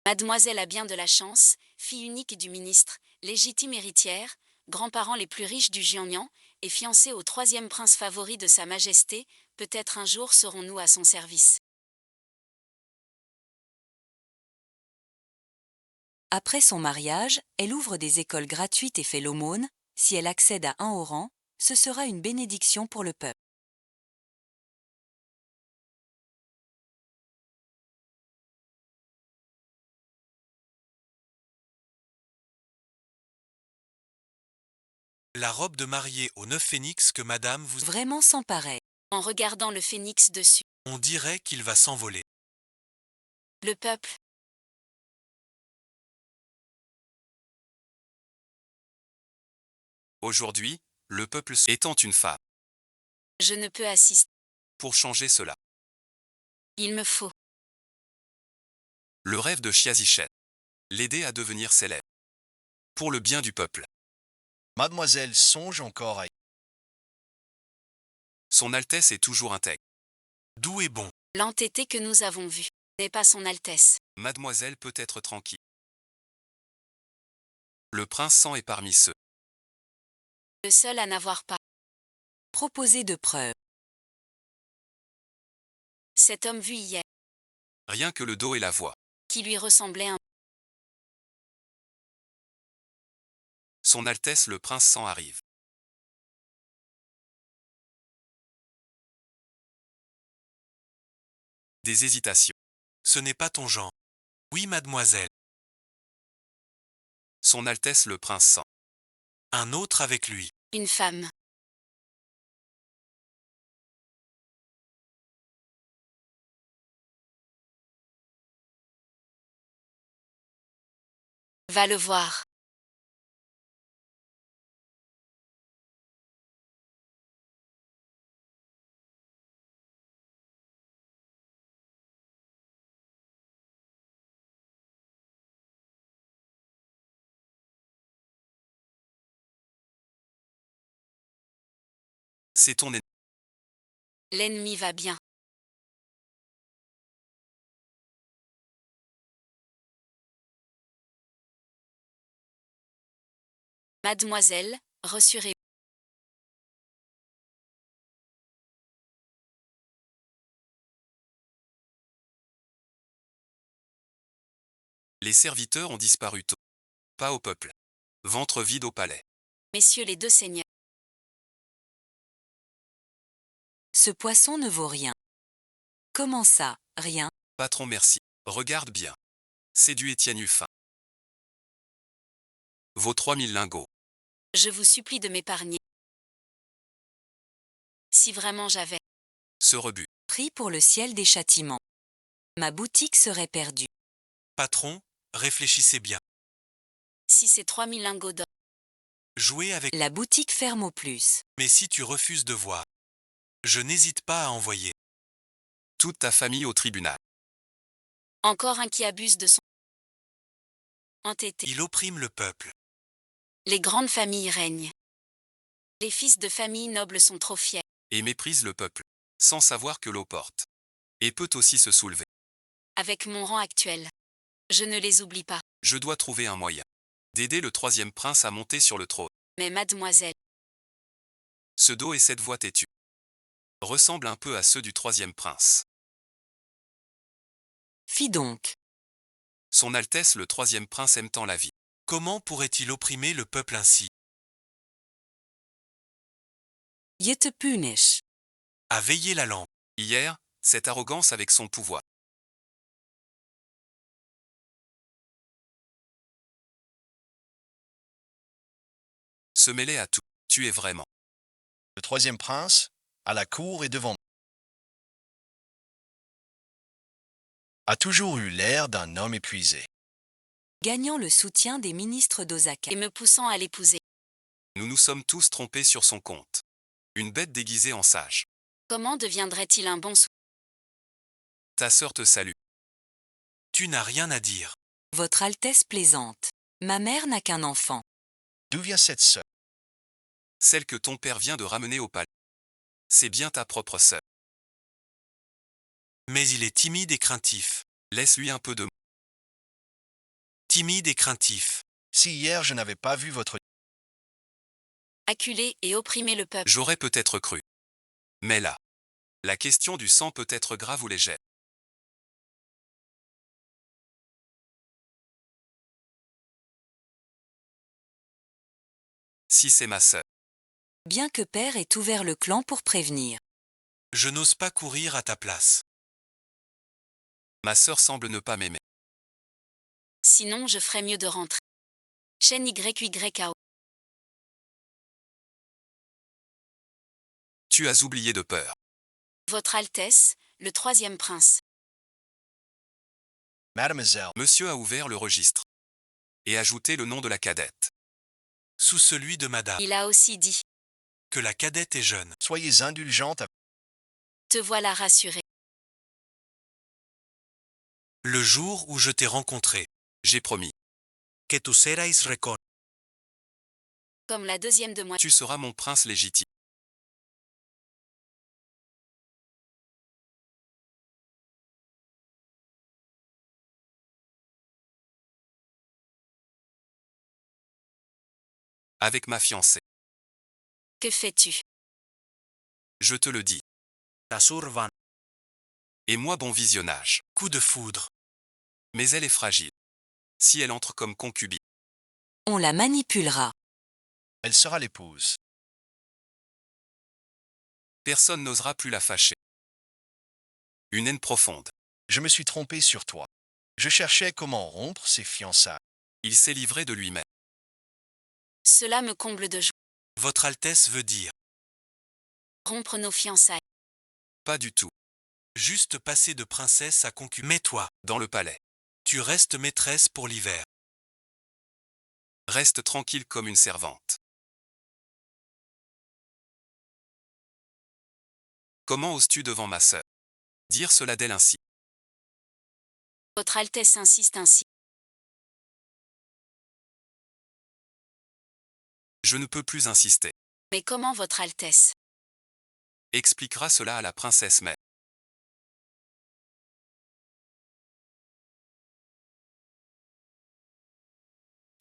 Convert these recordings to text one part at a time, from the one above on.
Mademoiselle a bien de la chance, fille unique du ministre, légitime héritière, grands-parents les plus riches du Jiangnan, et fiancée au troisième prince favori de Sa Majesté, peut-être un jour serons-nous à son service. Après son mariage, elle ouvre des écoles gratuites et fait l'aumône. Si elle accède à un haut rang, ce sera une bénédiction pour le peuple. La robe de mariée aux 9 phénix que madame vous... Vraiment sans pareil. En regardant le phénix dessus. On dirait qu'il va s'envoler. Le peuple. Aujourd'hui, le peuple étant une femme. Je ne peux assister. Pour changer cela. Il me faut. Le rêve de Chiazichette. L'aider à devenir célèbre. Pour le bien du peuple. Mademoiselle songe encore à... Son Altesse est toujours intègre. Doux et bon. L'entêté que nous avons vu n'est pas son Altesse. Mademoiselle peut être tranquille. Le prince sang est parmi ceux. Le seul à n'avoir pas. Proposer de preuves. Cet homme vu hier, Rien que le dos et la voix. qui lui ressemblait un... Son Altesse le prince sang arrive. Des hésitations. Ce n'est pas ton genre. Oui, mademoiselle. Son Altesse le prince sang. Un autre avec lui. Une femme. Va le voir. C'est ton ennemi. L'ennemi va bien. Mademoiselle, rassurez-vous. Les serviteurs ont disparu tôt. Pas au peuple. Ventre vide au palais. Messieurs les deux seigneurs. Ce poisson ne vaut rien. Comment ça, rien? Patron merci. Regarde bien. C'est du Étienne Huffin. Vaut 3000 lingots. Je vous supplie de m'épargner. Si vraiment j'avais. Ce rebut. Pris pour le ciel des châtiments. Ma boutique serait perdue. Patron, réfléchissez bien. Si c'est 3000 lingots d'or. Jouez avec... La boutique ferme au plus. Mais si tu refuses de voir, je n'hésite pas à envoyer. Toute ta famille au tribunal. Encore un qui abuse de son entêté. Il opprime le peuple. Les grandes familles règnent. Les fils de famille nobles sont trop fiers. Et méprise le peuple. Sans savoir que l'eau porte. Et peut aussi se soulever. Avec mon rang actuel. Je ne les oublie pas. Je dois trouver un moyen. D'aider le troisième prince à monter sur le trône. Mais mademoiselle, Ce dos et cette voix têtue. Ressemblent un peu à ceux du troisième prince. Fi donc. Son Altesse le troisième prince aime tant la vie. Comment pourrait-il opprimer le peuple ainsi? Je te punish. À veiller la lampe. Hier, cette arrogance avec son pouvoir. Se mêler à tout. Tu es vraiment. Le troisième prince, à la cour et devant moi, a toujours eu l'air d'un homme épuisé. Gagnant le soutien des ministres d'Osaka. et me poussant à l'épouser. Nous nous sommes tous trompés sur son compte. Une bête déguisée en sage. Comment deviendrait-il un bon sou... Ta sœur te salue. Tu n'as rien à dire. Votre Altesse plaisante. Ma mère n'a qu'un enfant. D'où vient cette sœur? Celle que ton père vient de ramener au palais. C'est bien ta propre sœur. Mais il est timide et craintif. Laisse-lui un peu de timide et craintif. Si hier je n'avais pas vu votre... Acculer et opprimer le peuple. J'aurais peut-être cru. Mais là, la question du sang peut être grave ou légère. Si c'est ma sœur, Bien que père ait ouvert le clan pour prévenir. Je n'ose pas courir à ta place. ma sœur semble ne pas m'aimer. Sinon, je ferais mieux de rentrer. Chaîne YYAO. Tu as oublié de peur. Votre Altesse, le troisième prince. Mademoiselle, Monsieur a ouvert le registre. Et ajouté le nom de la cadette. Sous celui de madame. Il a aussi dit. Que la cadette est jeune. soyez indulgente avec... Te voilà rassuré. Le jour où je t'ai rencontré. J'ai promis. Que tu serais recon. Comme la deuxième de moi. Tu seras mon prince légitime. Avec ma fiancée. Que fais-tu? Je te le dis. La sourvan. Et moi bon visionnage. Coup de foudre. Mais elle est fragile. Si elle entre comme concubine. On la manipulera. Elle sera l'épouse. Personne n'osera plus la fâcher. Une haine profonde. Je me suis trompé sur toi. Je cherchais comment rompre ces fiançailles. Il s'est livré de lui-même. Cela me comble de joie. Votre Altesse veut dire. Rompre nos fiançailles. Pas du tout. Juste passer de princesse à concubine. Mais toi, Dans le palais. tu restes maîtresse pour l'hiver. Reste tranquille comme une servante. Comment oses-tu devant ma sœur dire cela d'elle ainsi? Votre Altesse insiste ainsi. Je ne peux plus insister. Mais comment votre Altesse? Expliquera cela à la princesse mère.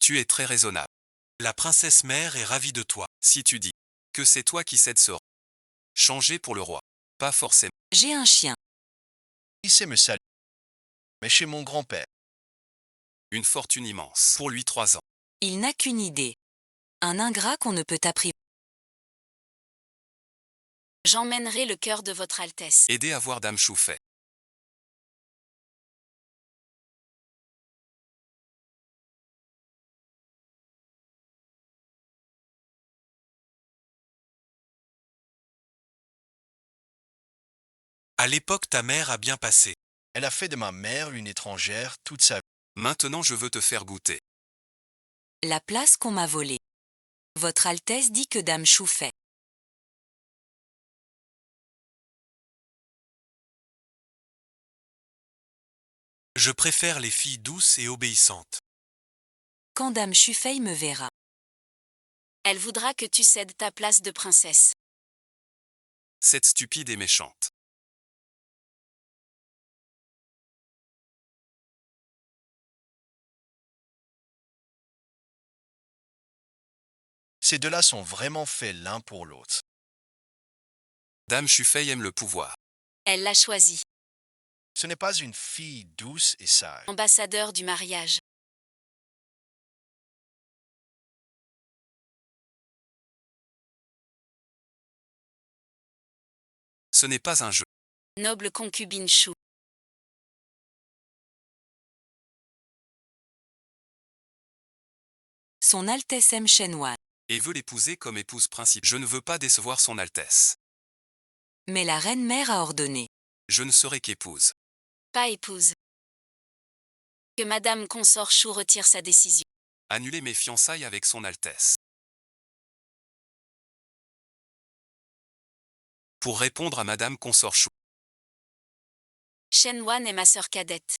Tu es très raisonnable. La princesse mère est ravie de toi. Si tu dis que c'est toi qui cèdes ce rang. Changer pour le roi. Pas forcément. J'ai un chien. Il sait me saluer. Mais chez mon grand-père. Une fortune immense. Pour lui 3 ans. Il n'a qu'une idée. Un ingrat qu'on ne peut apprivoiser. J'emmènerai le cœur de votre Altesse. Aider à voir Dame Chouffet. À l'époque, ta mère a bien passé. Elle a fait de ma mère une étrangère toute sa vie. Maintenant je veux te faire goûter. La place qu'on m'a volée. Votre Altesse dit que Dame Chouffet. Je préfère les filles douces et obéissantes. Quand Dame Chouffet me verra. Elle voudra que tu cèdes ta place de princesse. Cette stupide et méchante. Ces deux-là sont vraiment faits l'un pour l'autre. Dame Chouffet aime le pouvoir. Elle l'a choisi. Ce n'est pas une fille douce et sage. Ambassadeur du mariage. Ce n'est pas un jeu. Noble concubine chou. Son Altesse aime Chanoine. Et veut l'épouser comme épouse principale. Je ne veux pas décevoir son Altesse. Mais la reine mère a ordonné. Je ne serai qu'épouse. Pas épouse. Que Madame Consort Chou retire sa décision. Annuler mes fiançailles avec son Altesse. Pour répondre à Madame Consort Chou. Shen Wan est ma sœur cadette.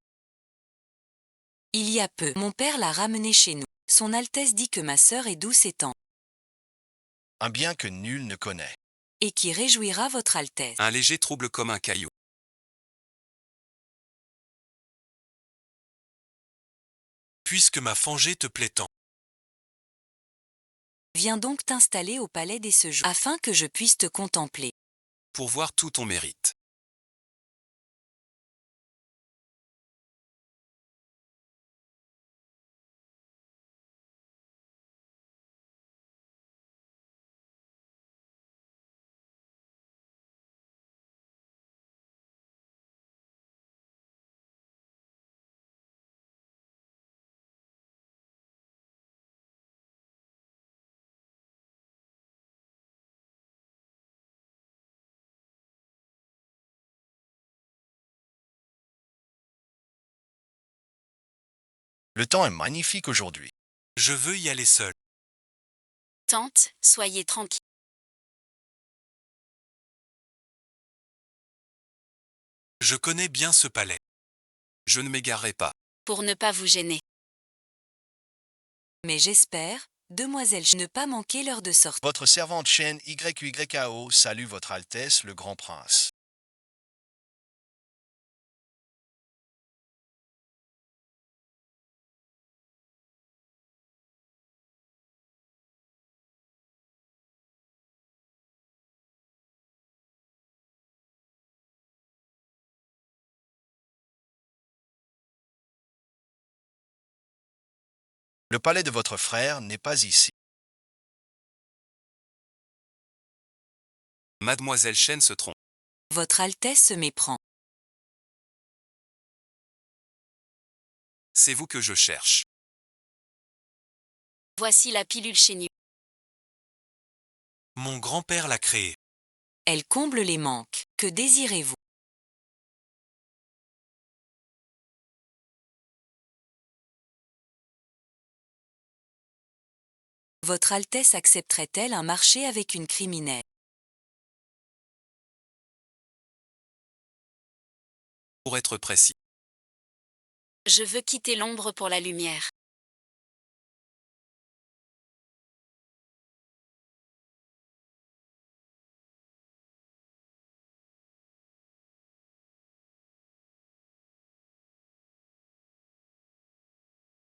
Il y a peu, mon père l'a ramenée chez nous. Son Altesse dit que ma sœur est douce et tendre. Un bien que nul ne connaît. Et qui réjouira votre Altesse. Un léger trouble comme un caillou. puisque ma Fangée te plaît tant. Viens donc t'installer au palais des séjours, afin que je puisse te contempler. Pour voir tout ton mérite. Le temps est magnifique aujourd'hui. Je veux y aller seul. Tante, soyez tranquille. Je connais bien ce palais. Je ne m'égarerai pas. Pour ne pas vous gêner. Mais j'espère, demoiselle, ne pas manquer l'heure de sortie. Votre servante Chen YYAO salue Votre Altesse le Grand Prince. Le palais de votre frère n'est pas ici. Mademoiselle Chen se trompe. Votre Altesse se méprend. C'est vous que je cherche. Voici la pilule chénue. Mon grand-père l'a créée. Elle comble les manques. Que désirez-vous? Votre Altesse accepterait-elle un marché avec une criminelle? Pour être précis. Je veux quitter l'ombre pour la lumière.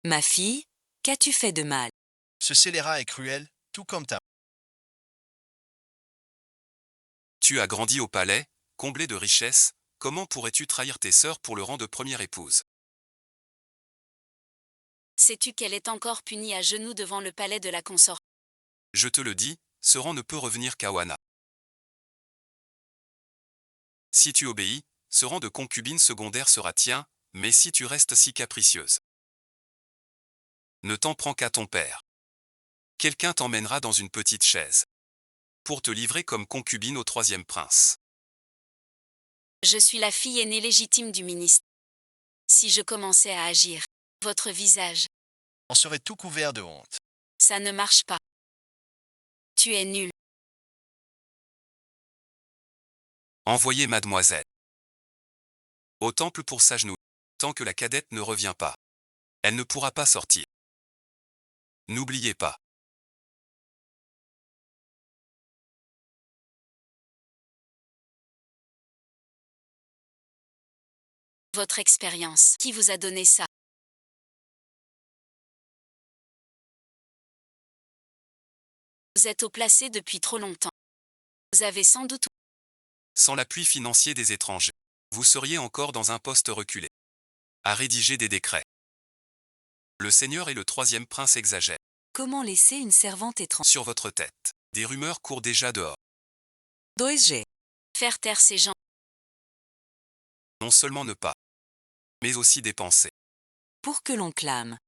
Ma fille, qu'as-tu fait de mal? Ce scélérat est cruel, tout comme ta. Tu as grandi au palais, comblé de richesses, comment pourrais-tu trahir tes sœurs pour le rang de première épouse? Sais-tu qu'elle est encore punie à genoux devant le palais de la consort? Je te le dis, ce rang ne peut revenir qu'à Oana. Si tu obéis, ce rang de concubine secondaire sera tien, mais si tu restes si capricieuse, ne t'en prends qu'à ton père. Quelqu'un t'emmènera dans une petite chaise pour te livrer comme concubine au troisième prince. Je suis la fille aînée légitime du ministre. Si je commençais à agir, votre visage, On serait tout couvert de honte. ça ne marche pas. Tu es nul. Envoyez mademoiselle au temple pour s'agenouiller. Tant que la cadette ne revient pas, elle ne pourra pas sortir. N'oubliez pas. Votre expérience, qui vous a donné ça? Vous êtes au placé depuis trop longtemps. Vous avez sans doute Sans l'appui financier des étrangers, vous seriez encore dans un poste reculé. À rédiger des décrets. Le seigneur et le troisième prince exagèrent. Comment laisser une servante étrangère? Sur votre tête. Des rumeurs courent déjà dehors. 2G. faire taire ces gens. Non seulement ne pas, mais aussi dépenser. Pour que l'on clame.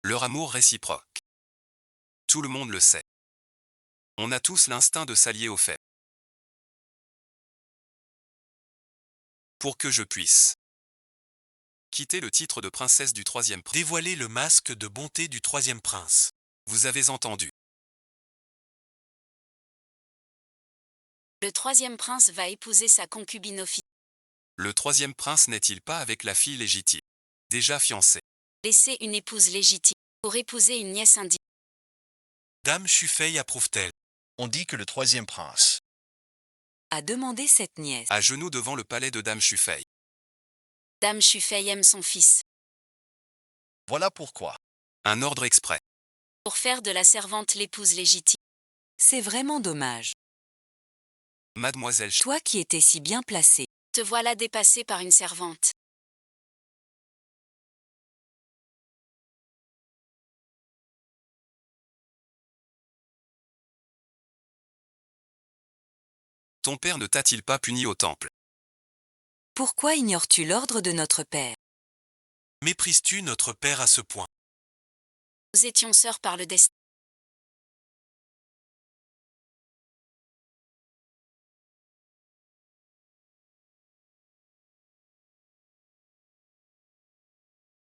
Leur amour réciproque. Tout le monde le sait. On a tous l'instinct de s'allier aux faits. Pour que je puisse quitter le titre de princesse du troisième prince. Dévoiler le masque de bonté du troisième prince. Vous avez entendu. Le troisième prince va épouser sa concubine officielle. Le troisième prince n'est-il pas avec la fille légitime, déjà fiancée? Laisser une épouse légitime pour épouser une nièce indigne. Dame Shufei approuve-t-elle? On dit que le troisième prince. A demandé cette nièce. À genoux devant le palais de Dame Shufei. Dame Shufei aime son fils. Voilà pourquoi. Un ordre exprès. Pour faire de la servante l'épouse légitime. C'est vraiment dommage. Mademoiselle Toi qui étais si bien placée. Te voilà dépassée par une servante. ton père ne t'a-t-il pas puni au temple? Pourquoi ignores-tu l'ordre de notre Père? Méprises-tu notre Père à ce point? Nous étions sœurs par le destin.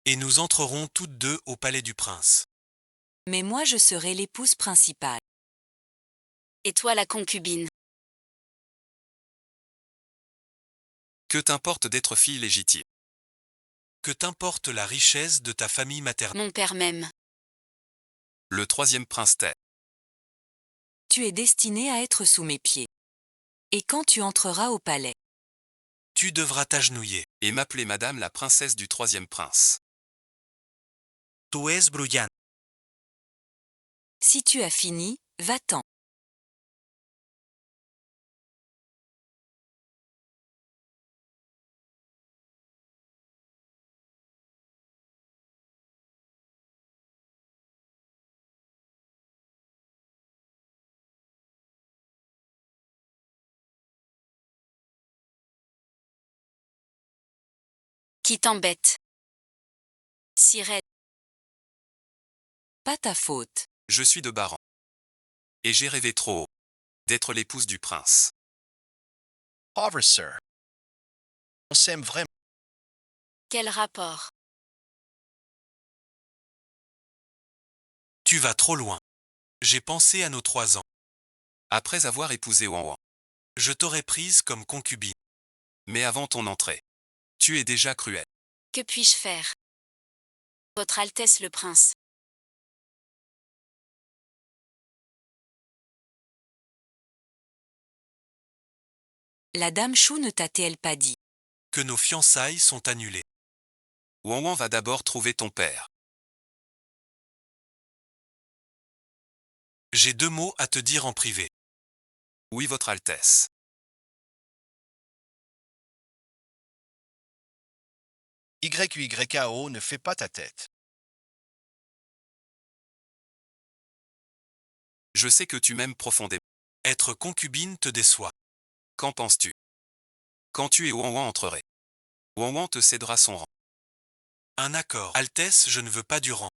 Et nous entrerons toutes deux au palais du prince. Mais moi je serai l'épouse principale. Et toi la concubine. Que t'importe d'être fille légitime? Que t'importe la richesse de ta famille maternelle? Mon père m'aime. Le troisième prince t'est. Tu es destinée à être sous mes pieds. Et quand tu entreras au palais, Tu devras t'agenouiller. Et m'appeler madame la princesse du troisième prince. Tu es Bruyane. si tu as fini, va-t'en. Qui t'embête? Sirène. Pas ta faute. Je suis de Baran. Et j'ai rêvé trop haut d'être l'épouse du prince. Pauvre sœur. On s'aime vraiment. Quel rapport? Tu vas trop loin. J'ai pensé à nos 3 ans. Après avoir épousé Ouan, Je t'aurais prise comme concubine. mais avant ton entrée, tu es déjà cruel. Que puis-je faire? Votre Altesse le Prince. La dame Chou ne t'a-t-elle pas dit? Que nos fiançailles sont annulées. Ouan va d'abord trouver ton père. J'ai 2 mots à te dire en privé. Oui, votre Altesse. YYAO ne fait pas ta tête. Je sais que tu m'aimes profondément. Être concubine te déçoit. Qu'en penses-tu? Quand tu et Ouan entrerez, Ouan te cédera son rang. Un accord. Altesse, je ne veux pas du rang.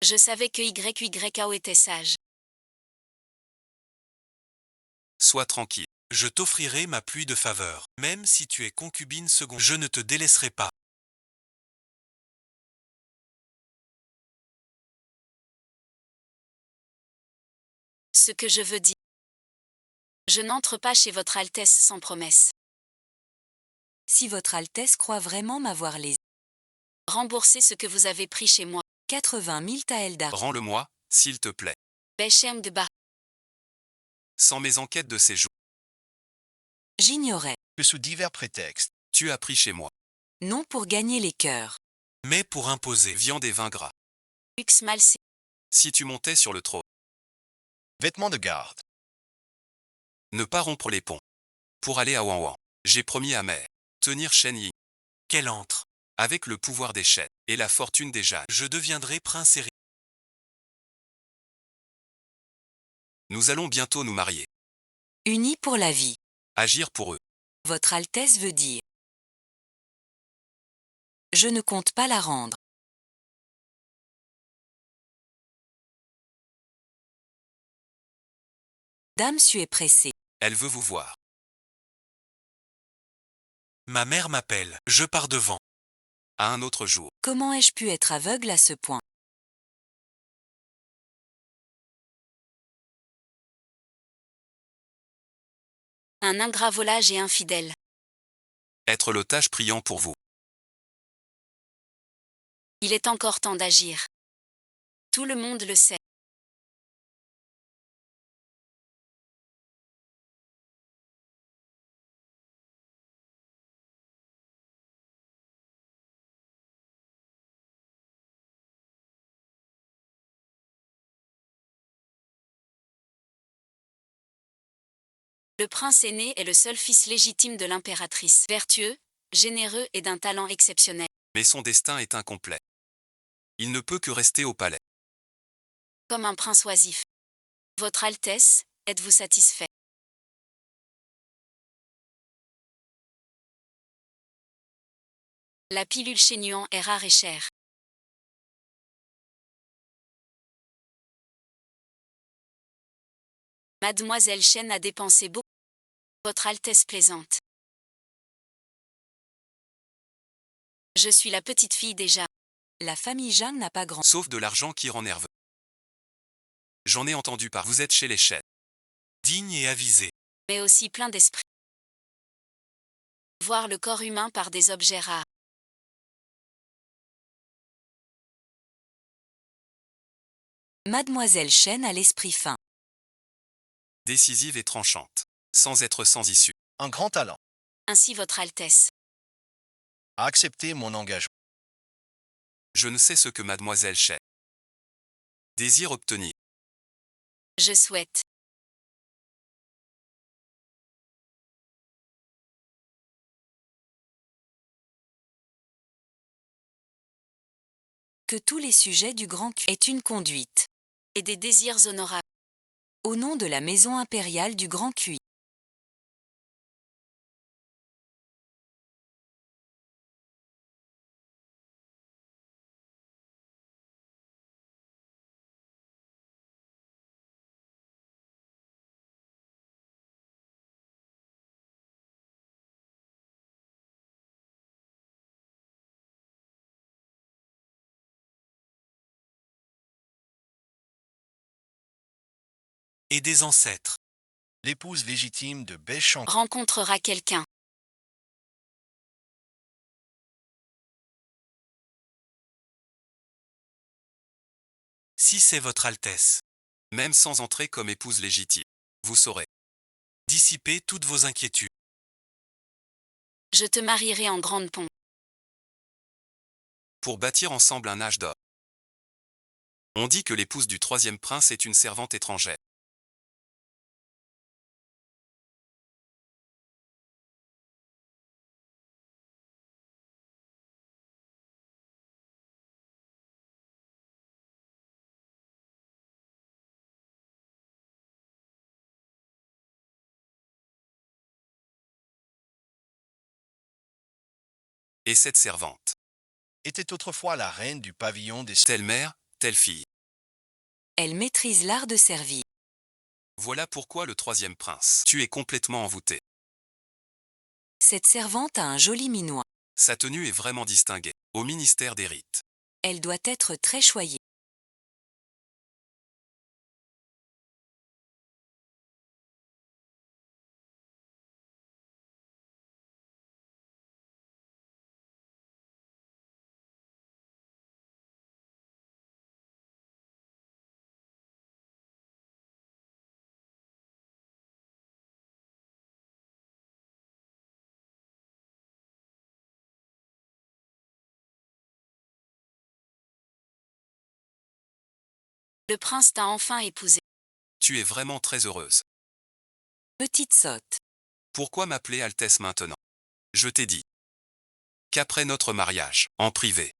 Je savais que YYAO était sage. Sois tranquille. Je t'offrirai ma pluie de faveur. Même si tu es concubine seconde, je ne te délaisserai pas. Ce que je veux dire. Je n'entre pas chez votre Altesse sans promesse. Si votre Altesse croit vraiment m'avoir lésé. Remboursez ce que vous avez pris chez moi. 80 000 taels d'argent. Rends-le-moi, s'il te plaît. Bechem de Bar. Sans mes enquêtes de séjour, J'ignorais. Que sous divers prétextes. tu as pris chez moi Non pour gagner les cœurs. Mais pour imposer. viande et vin gras. Lux malsé. Si tu montais sur le trône, Vêtements de garde. ne pas rompre les ponts. Pour aller à Ouan, j'ai promis à mère. Tenir Shen Yi. Qu'elle entre. Avec le pouvoir des chênes et la fortune des jades, Je deviendrai prince héritier. nous allons bientôt nous marier. Unis pour la vie. Agir pour eux. Votre Altesse veut dire. Je ne compte pas la rendre. Dame Su est pressée. Elle veut vous voir. Ma mère m'appelle. Je pars devant. À un autre jour. Comment ai-je pu être aveugle à ce point? Un ingrat volage et infidèle. Être l'otage priant pour vous. Il est encore temps d'agir. Tout le monde le sait. Le prince aîné est le seul fils légitime de l'impératrice, vertueux, généreux et d'un talent exceptionnel. Mais son destin est incomplet. Il ne peut que rester au palais. Comme un prince oisif. Votre Altesse, êtes-vous satisfait? La pilule chez Nuan est rare et chère. Mademoiselle Chen a dépensé beaucoup. Votre Altesse plaisante. Je suis la petite fille déjà. La famille Zhang n'a pas grand. Sauf de l'argent qui rend nerveux. J'en ai entendu par vous êtes chez les Chen. Digne et avisé. Mais aussi plein d'esprit. Voir le corps humain par des objets rares. Mademoiselle Chen a l'esprit fin. Décisive et tranchante. Sans être sans issue. Un grand talent. Ainsi votre Altesse. A accepté mon engagement. Je ne sais ce que mademoiselle Chen désire obtenir. Je souhaite. Que tous les sujets du Grand Q aient une conduite. Et des désirs honorables. Au nom de la maison impériale du Grand Cui. Et des ancêtres. L'épouse légitime de Béchamp. Rencontrera quelqu'un. Si c'est votre Altesse. Même sans entrer comme épouse légitime. Vous saurez. Dissipez toutes vos inquiétudes. Je te marierai en grande pompe. Pour bâtir ensemble un âge d'or. On dit que l'épouse du troisième prince est une servante étrangère. Et cette servante, Était autrefois la reine du pavillon des telle mère, telle fille. Elle maîtrise l'art de servir. Voilà pourquoi le troisième prince. Tu es complètement envoûté. Cette servante a un joli minois. Sa tenue est vraiment distinguée. Au ministère des rites. Elle doit être très choyée. Le prince t'a enfin épousé. Tu es vraiment très heureuse. Petite sotte. Pourquoi m'appeler Altesse maintenant? Je t'ai dit qu'après notre mariage, en privé,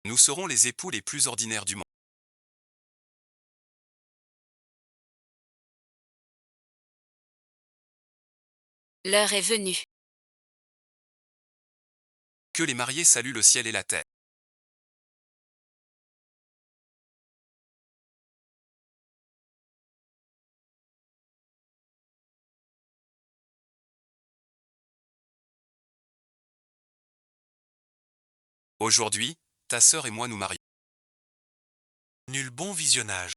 nous serons les époux les plus ordinaires du monde. L'heure est venue. Que les mariés saluent le ciel et la terre. Aujourd'hui, ta sœur et moi nous marions. Nul bon visionnage.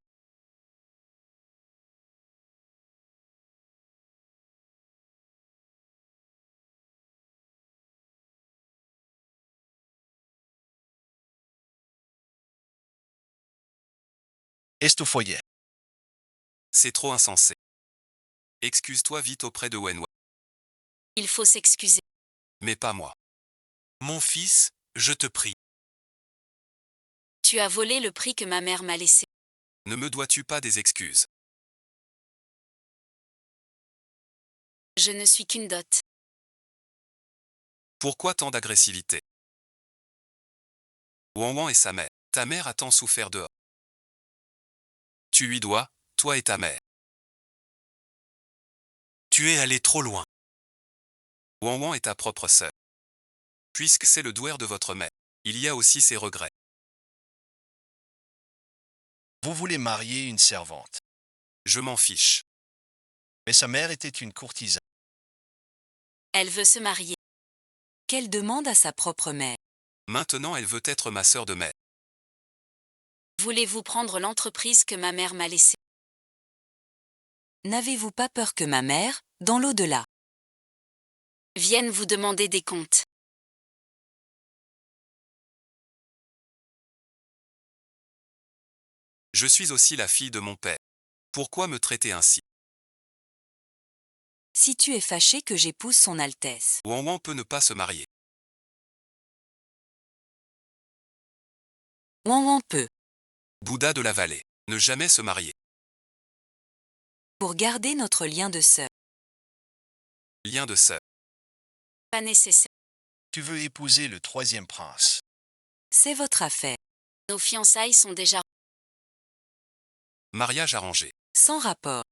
Estoufoyer. C'est trop insensé. Excuse-toi vite auprès de Wenwei. Il faut s'excuser. Mais pas moi. Mon fils, je te prie. Tu as volé le prix que ma mère m'a laissé. Ne me dois-tu pas des excuses? Je ne suis qu'une dot. Pourquoi tant d'agressivité? Wanwan et sa mère. Ta mère a tant souffert dehors. Tu lui dois, toi et ta mère. Tu es allé trop loin. Wanwan est ta propre sœur. Puisque c'est le douaire de votre mère, il y a aussi ses regrets. Vous voulez marier une servante. Je m'en fiche. Mais sa mère était une courtisane. Elle veut se marier. Qu'elle demande à sa propre mère. Maintenant elle veut être ma sœur de mère. Voulez-vous prendre l'entreprise que ma mère m'a laissée? N'avez-vous pas peur que ma mère, dans l'au-delà, Vienne vous demander des comptes. Je suis aussi la fille de mon père. Pourquoi me traiter ainsi? si tu es fâché que j'épouse son Altesse? Wanwan peut ne pas se marier. Wanwan peut, Bouddha de la vallée. Ne jamais se marier. pour garder notre lien de sœur. Lien de sœur. Pas nécessaire. Tu veux épouser le troisième prince. C'est votre affaire. Nos fiançailles sont déjà... Mariage arrangé. Sans rapport.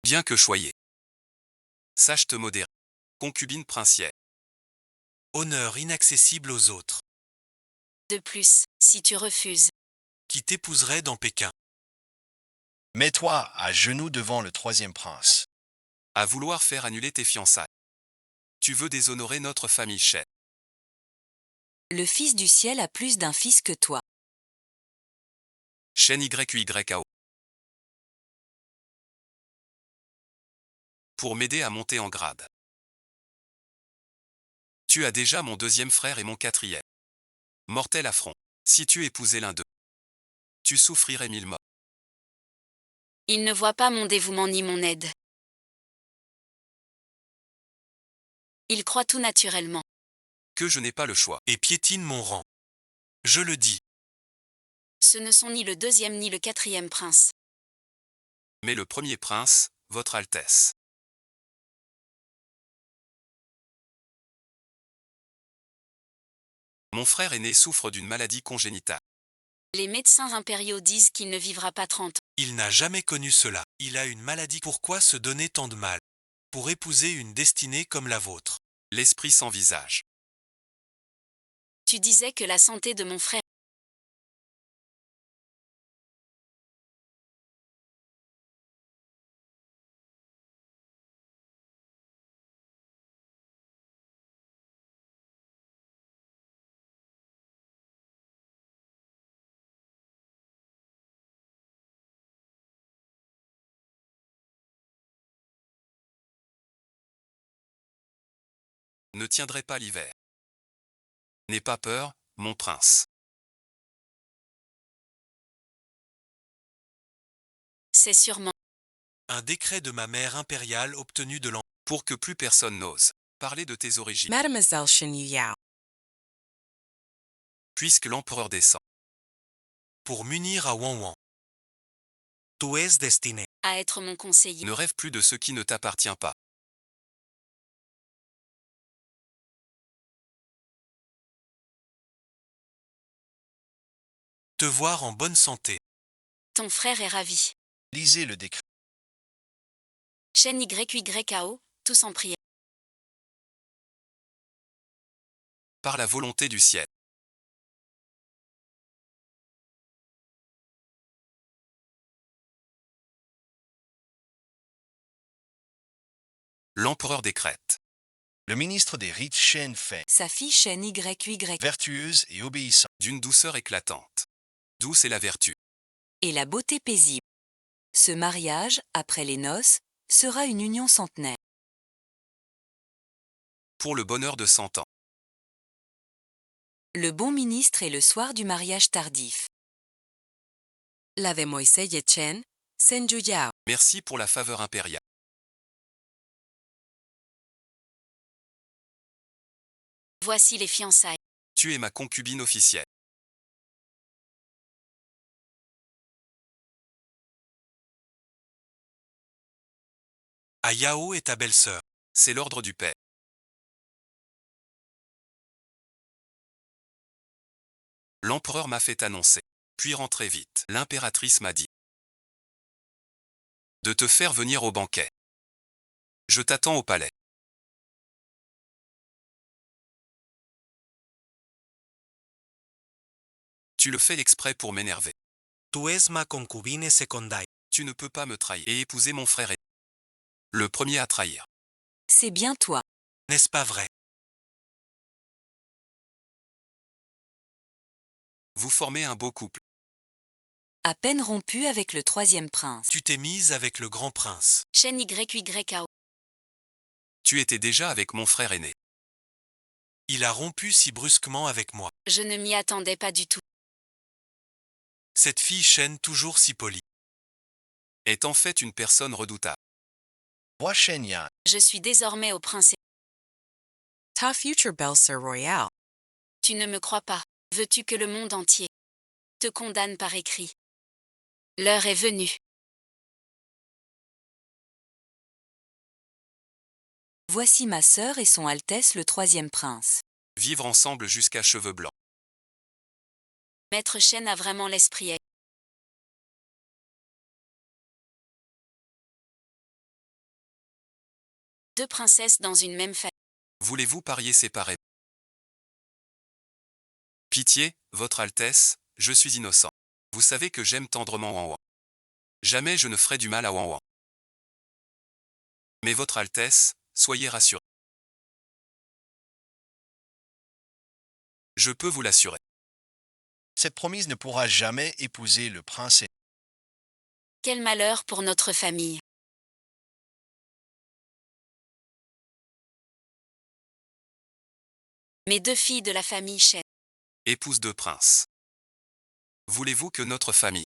Bien que choyé. Sache te modérer. Concubine princière. Honneur inaccessible aux autres. De plus, si tu refuses, Qui t'épouserait dans Pékin. Mets-toi à genoux devant le troisième prince. À vouloir faire annuler tes fiançailles. Tu veux déshonorer notre famille chère. Le Fils du ciel a plus d'un fils que toi. Chaîne YUYAO. Pour m'aider à monter en grade. Tu as déjà mon deuxième frère et mon quatrième. Mortel affront. Si tu épousais l'un d'eux, tu souffrirais 1000 morts. il ne voit pas mon dévouement ni mon aide. Il croit tout naturellement. Que je n'ai pas le choix. Et piétine mon rang. Je le dis. Ce ne sont ni le deuxième ni le quatrième prince. Mais le premier prince, votre Altesse. Mon frère aîné souffre d'une maladie congénitale. Les médecins impériaux disent qu'il ne vivra pas 30 ans. Il n'a jamais connu cela. Il a une maladie. Pourquoi se donner tant de mal? Pour épouser une destinée comme la vôtre. L'esprit sans visage. Tu disais que la santé de mon frère... Ne tiendrait pas l'hiver. N'aie pas peur, mon prince. C'est sûrement... Un décret de ma mère impériale obtenu de Pour que plus personne n'ose parler de tes origines. Mademoiselle Shen Yao. Puisque l'empereur descend. pour m'unir à Wanwan. Tu es destiné. à être mon conseiller. Ne rêve plus de ce qui ne t'appartient pas. Te voir en bonne santé. Ton frère est ravi. Lisez le décret. Chaîne YUYAO, tous en prière. Par la volonté du ciel. L'empereur décrète. Le ministre des rites Shen Feng, Sa fille Shen YY. vertueuse et obéissante. D'une douceur éclatante. Douce est la vertu. Et la beauté paisible. Ce mariage, après les noces, sera une union centenaire. Pour le bonheur de 100 ans. Le bon ministre et le soir du mariage tardif. La de Moïse Chen, Senju Yao. Merci pour la faveur impériale. Voici les fiançailles. Tu es ma concubine officielle. À Yao et ta belle-sœur. C'est l'ordre du père. L'empereur m'a fait annoncer. Puis rentrer vite. L'impératrice m'a dit de te faire venir au banquet. Je t'attends au palais. Tu le fais exprès pour m'énerver. Tu es ma concubine secundaria. Tu ne peux pas me trahir et épouser mon frère aîné. Le premier à trahir. C'est bien toi. N'est-ce pas vrai? Vous formez un beau couple. À peine rompu avec le troisième prince. Tu t'es mise avec le grand prince. Shen YYAO. Tu étais déjà avec mon frère aîné. Il a rompu si brusquement avec moi. Je ne m'y attendais pas du tout. Cette fille Shen toujours si polie. Est en fait une personne redoutable. Roi Shen-Yan, Je suis désormais au prince. Ta future belle-sœur royale. Tu ne me crois pas. Veux-tu que le monde entier te condamne par écrit? L'heure est venue. Voici ma sœur et son Altesse le troisième prince. Vivre ensemble jusqu'à cheveux blancs. Maître Shen a vraiment l'esprit. Deux princesses dans une même famille. Voulez-vous parier séparément? Pitié, Votre Altesse, je suis innocent. Vous savez que j'aime tendrement Wan Wan. Jamais je ne ferai du mal à Wan Wan. Mais Votre Altesse, soyez rassurée. Je peux vous l'assurer. cette promise ne pourra jamais épouser le prince aîné. Quel malheur pour notre famille. Mes deux filles de la famille Shen. Épouse de prince. Voulez-vous que notre famille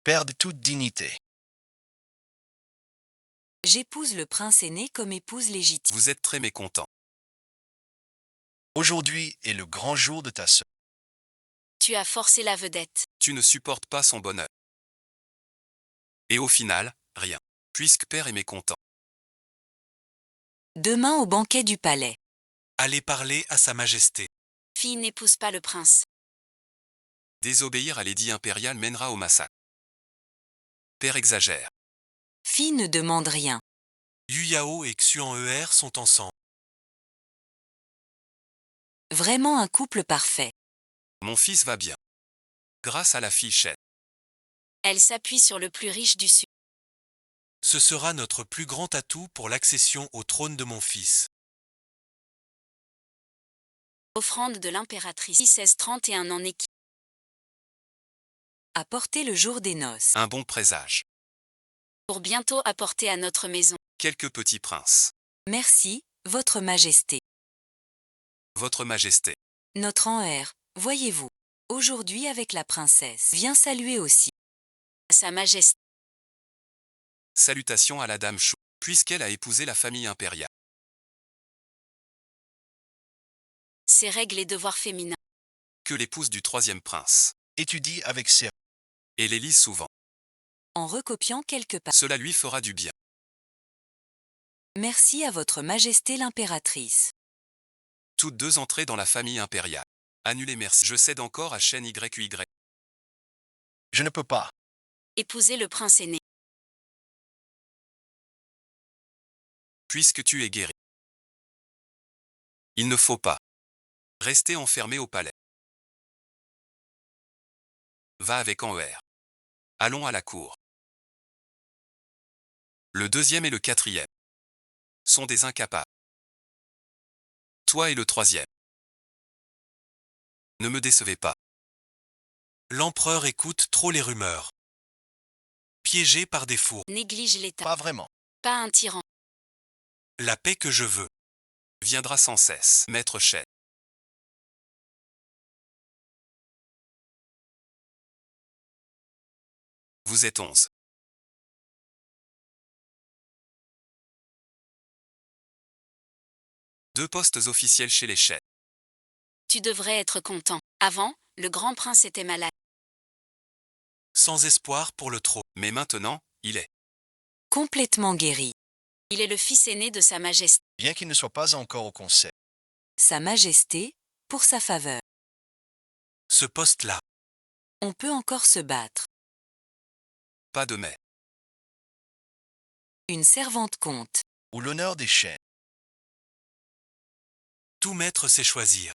Perdent toute dignité. J'épouse le prince aîné comme épouse légitime. Vous êtes très mécontent. Aujourd'hui est le grand jour de ta sœur. Tu as forcé la vedette. Tu ne supportes pas son bonheur. Et au final, rien. Puisque père est mécontent. Demain au banquet du palais. Allez parler à sa majesté. Fille n'épouse pas le prince. Désobéir à l'édit impérial mènera au massacre. Père exagère. Fille ne demande rien. Yu Yao et Xuan Er sont ensemble. Vraiment un couple parfait. Mon fils va bien. Grâce à la fille Shen. Elle s'appuie sur le plus riche du Sud. Ce sera notre plus grand atout pour l'accession au trône de mon fils. Offrande de l'impératrice 1631 en équipe. Apporter le jour des noces. Un bon présage. Pour bientôt apporter à notre maison. Quelques petits princes. Merci, Votre Majesté. Votre Majesté. Notre en-air, voyez-vous. Aujourd'hui avec la princesse. Viens saluer aussi. Sa majesté. Salutations à la dame Chou. Puisqu'elle a épousé la famille impériale. Ses règles et devoirs féminins. Que l'épouse du troisième prince. Étudie avec ses Et les lise souvent. En recopiant quelques pas. Cela lui fera du bien. Merci à Votre Majesté l'impératrice. Toutes deux entrées dans la famille impériale. Annulé merci. Je cède encore à Shen YY. Je ne peux pas. Épouser le prince aîné. Puisque tu es guéri. Il ne faut pas. Rester enfermé au palais. Va avec Enher. Allons à la cour. Le deuxième et le quatrième sont des incapables. Toi et le troisième. Ne me décevez pas. L'empereur écoute trop les rumeurs. Piégé par des fours. Néglige l'État. Pas vraiment. Pas un tyran. La paix que je veux. Viendra sans cesse, maître Shen. Vous êtes 11. Deux postes officiels chez les Shen. Tu devrais être content. Avant, le grand prince était malade. Sans espoir pour le trône. Mais maintenant, il est. Complètement guéri. Il est le fils aîné de Sa Majesté. bien qu'il ne soit pas encore au conseil. Sa Majesté, pour sa faveur. Ce poste-là. On peut encore se battre. Pas de mais. Une servante compte. Ou l'honneur des chaînes. Tout maître sait choisir.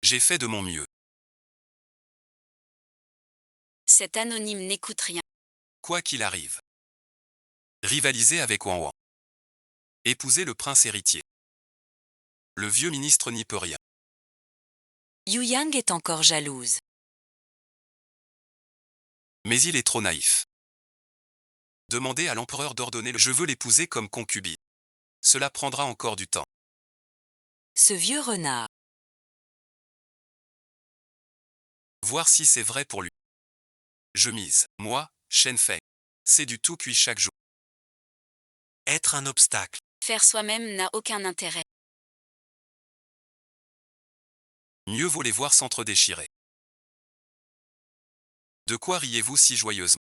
J'ai fait de mon mieux. Cet anonyme n'écoute rien. Quoi qu'il arrive. Rivaliser avec Wang Wang. Épouser le prince héritier. Le vieux ministre n'y peut rien. Yu Yang est encore jalouse. Mais il est trop naïf. Demandez à l'empereur d'ordonner le « je veux l'épouser comme concubine ». Cela prendra encore du temps. Ce vieux renard. Voir si c'est vrai pour lui. Je mise, moi, Shen Fei. C'est du tout cuit chaque jour. Être un obstacle. Faire soi-même n'a aucun intérêt. Mieux vaut les voir s'entre-déchirer. De quoi riez-vous si joyeusement?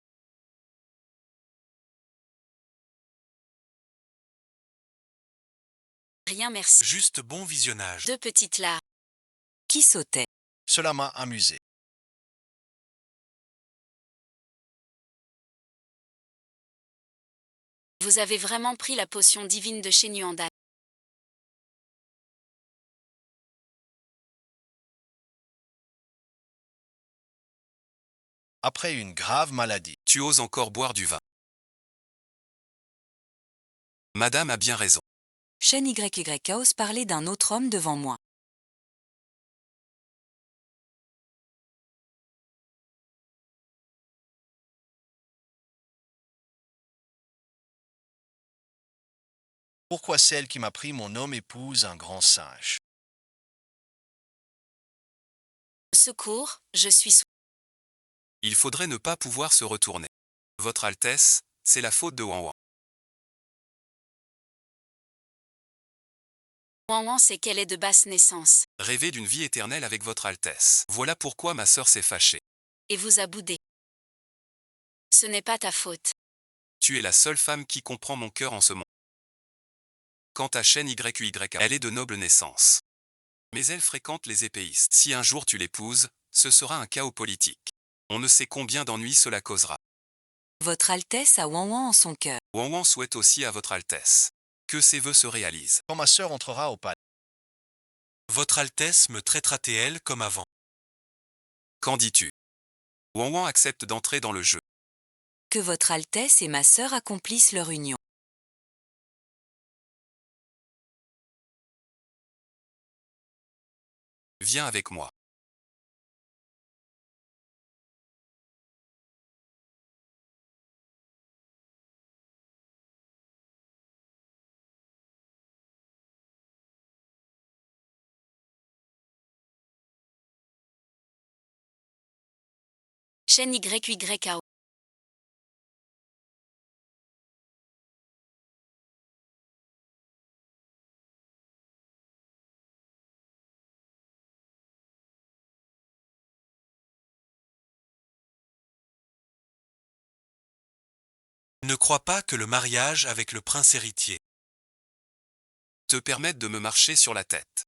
Rien merci. Juste bon visionnage. 2 petites larmes. Qui sautait. Cela m'a amusé. Vous avez vraiment pris la potion divine de chez Nuandan. Après une grave maladie. Tu oses encore boire du vin. Madame a bien raison. Shen YY ose parler d'un autre homme devant moi. Pourquoi celle qui m'a pris mon homme épouse un grand singe? Au secours, je suis sous. Il faudrait ne pas pouvoir se retourner. Votre Altesse, c'est la faute de Wang Wang. Wang Wang sait qu'elle est de basse naissance. Rêver d'une vie éternelle avec votre Altesse. Voilà pourquoi ma sœur s'est fâchée. Et vous a boudé. Ce n'est pas ta faute. Tu es la seule femme qui comprend mon cœur en ce monde. Quant à Shen YY, elle est de noble naissance. Mais elle fréquente les épéistes. Si un jour tu l'épouses, ce sera un chaos politique. On ne sait combien d'ennuis cela causera. Votre Altesse a Wang Wang en son cœur. Wang Wang souhaite aussi à votre Altesse que ses vœux se réalisent. Quand ma sœur entrera au palais. Votre Altesse me traitera-t-elle elle comme avant? Qu'en dis-tu? Wang Wang accepte d'entrer dans le jeu. Que votre Altesse et ma sœur accomplissent leur union. Viens avec moi. Shen YYAO. Ne crois pas que le mariage avec le prince héritier Te permettre de me marcher sur la tête.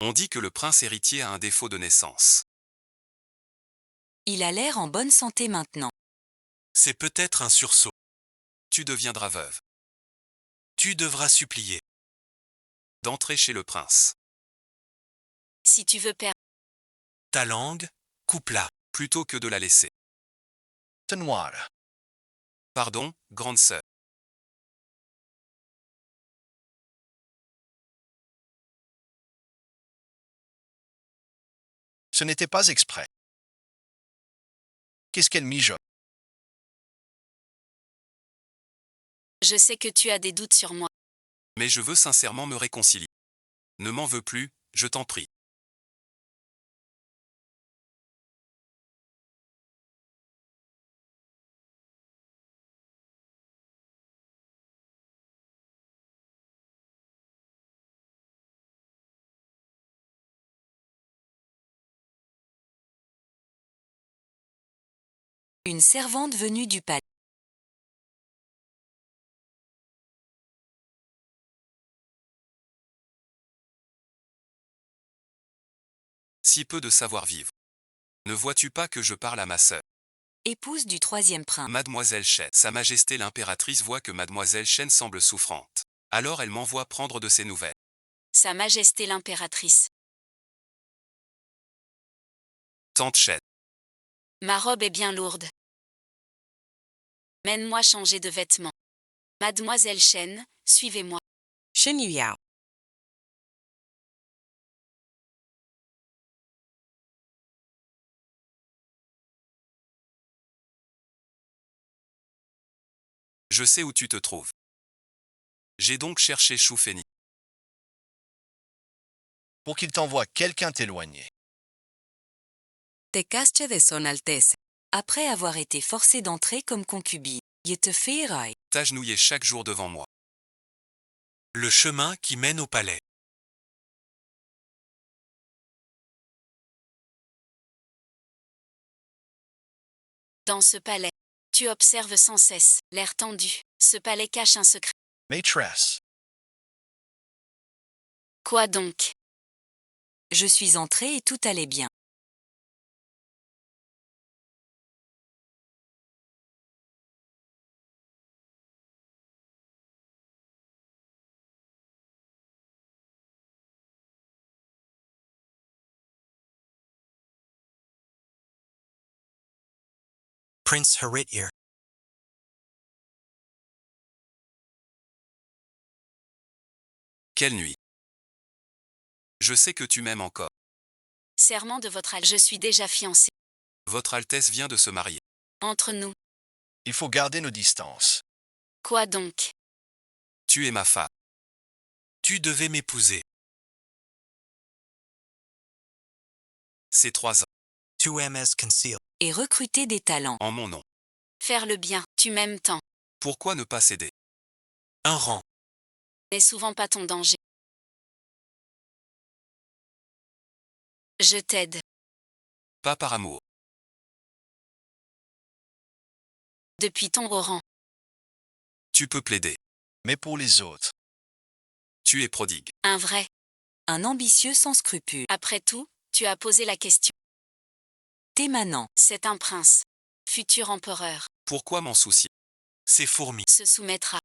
On dit que le prince héritier a un défaut de naissance. Il a l'air en bonne santé maintenant. c'est peut-être un sursaut. Tu deviendras veuve. Tu devras supplier. D'entrer chez le prince. Si tu veux perdre. Ta langue, coupe-la. Plutôt que de la laisser. C'est noir. Pardon, grande sœur. Ce n'était pas exprès. Qu'est-ce qu'elle mijote? Je sais que tu as des doutes sur moi. Mais je veux sincèrement me réconcilier. Ne m'en veux plus, je t'en prie. Une servante venue du palais. Si peu de savoir-vivre. Ne vois-tu pas que je parle à ma sœur? Épouse du troisième prince. Mademoiselle Chen. Sa Majesté l'impératrice voit que Mademoiselle Chen semble souffrante. Alors elle m'envoie prendre de ses nouvelles. Sa Majesté l'impératrice. Tante Chen. Ma robe est bien lourde. Mène-moi changer de vêtements. Mademoiselle Chen, suivez-moi. Shen Yao. Je sais où tu te trouves. J'ai donc cherché Shu Feni. pour qu'il t'envoie quelqu'un t'éloigner. Te cache de son Altesse. Après avoir été forcée d'entrer comme concubine, je te ferai. T'agenouiller chaque jour devant moi. Le chemin qui mène au palais. Dans ce palais, tu observes sans cesse, l'air tendu. Ce palais cache un secret. Maîtresse, Quoi donc? Je suis entrée et tout allait bien. Prince Harityr. Quelle nuit. Je sais que tu m'aimes encore. Serment de votre Altesse. Je suis déjà fiancée. Votre Altesse vient de se marier. Entre nous. il faut garder nos distances. Quoi donc? Tu es ma femme. Tu devais m'épouser. C'est 3 ans. 2MS Conceal. Et recruter des talents. En mon nom. Faire le bien, tu m'aimes tant. Pourquoi ne pas céder? Un rang. N'est souvent pas ton danger. Je t'aide. Pas par amour. Depuis ton haut rang. Tu peux plaider. Mais pour les autres, Tu es prodigue. Un vrai. Un ambitieux sans scrupules. Après tout, tu as posé la question. Témanant. C'est un prince. Futur empereur. Pourquoi m'en soucier? Ces fourmis. Se soumettra.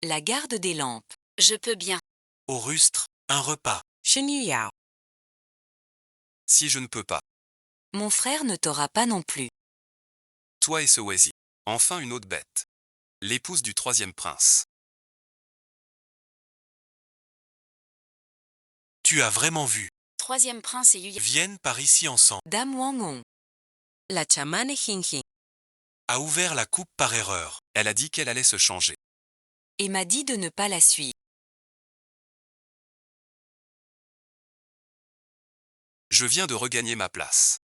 La garde des lampes. Je peux bien. Au rustre. Un repas. Shen Yao. Si je ne peux pas. Mon frère ne t'aura pas non plus. Toi et ce Wesi. Enfin une autre bête. L'épouse du troisième prince. Tu as vraiment vu. Troisième prince et Yu Viennent par ici ensemble. Dame Wangong. La chamane Jing A ouvert la coupe par erreur. Elle a dit qu'elle allait se changer. et m'a dit de ne pas la suivre. Je viens de regagner ma place.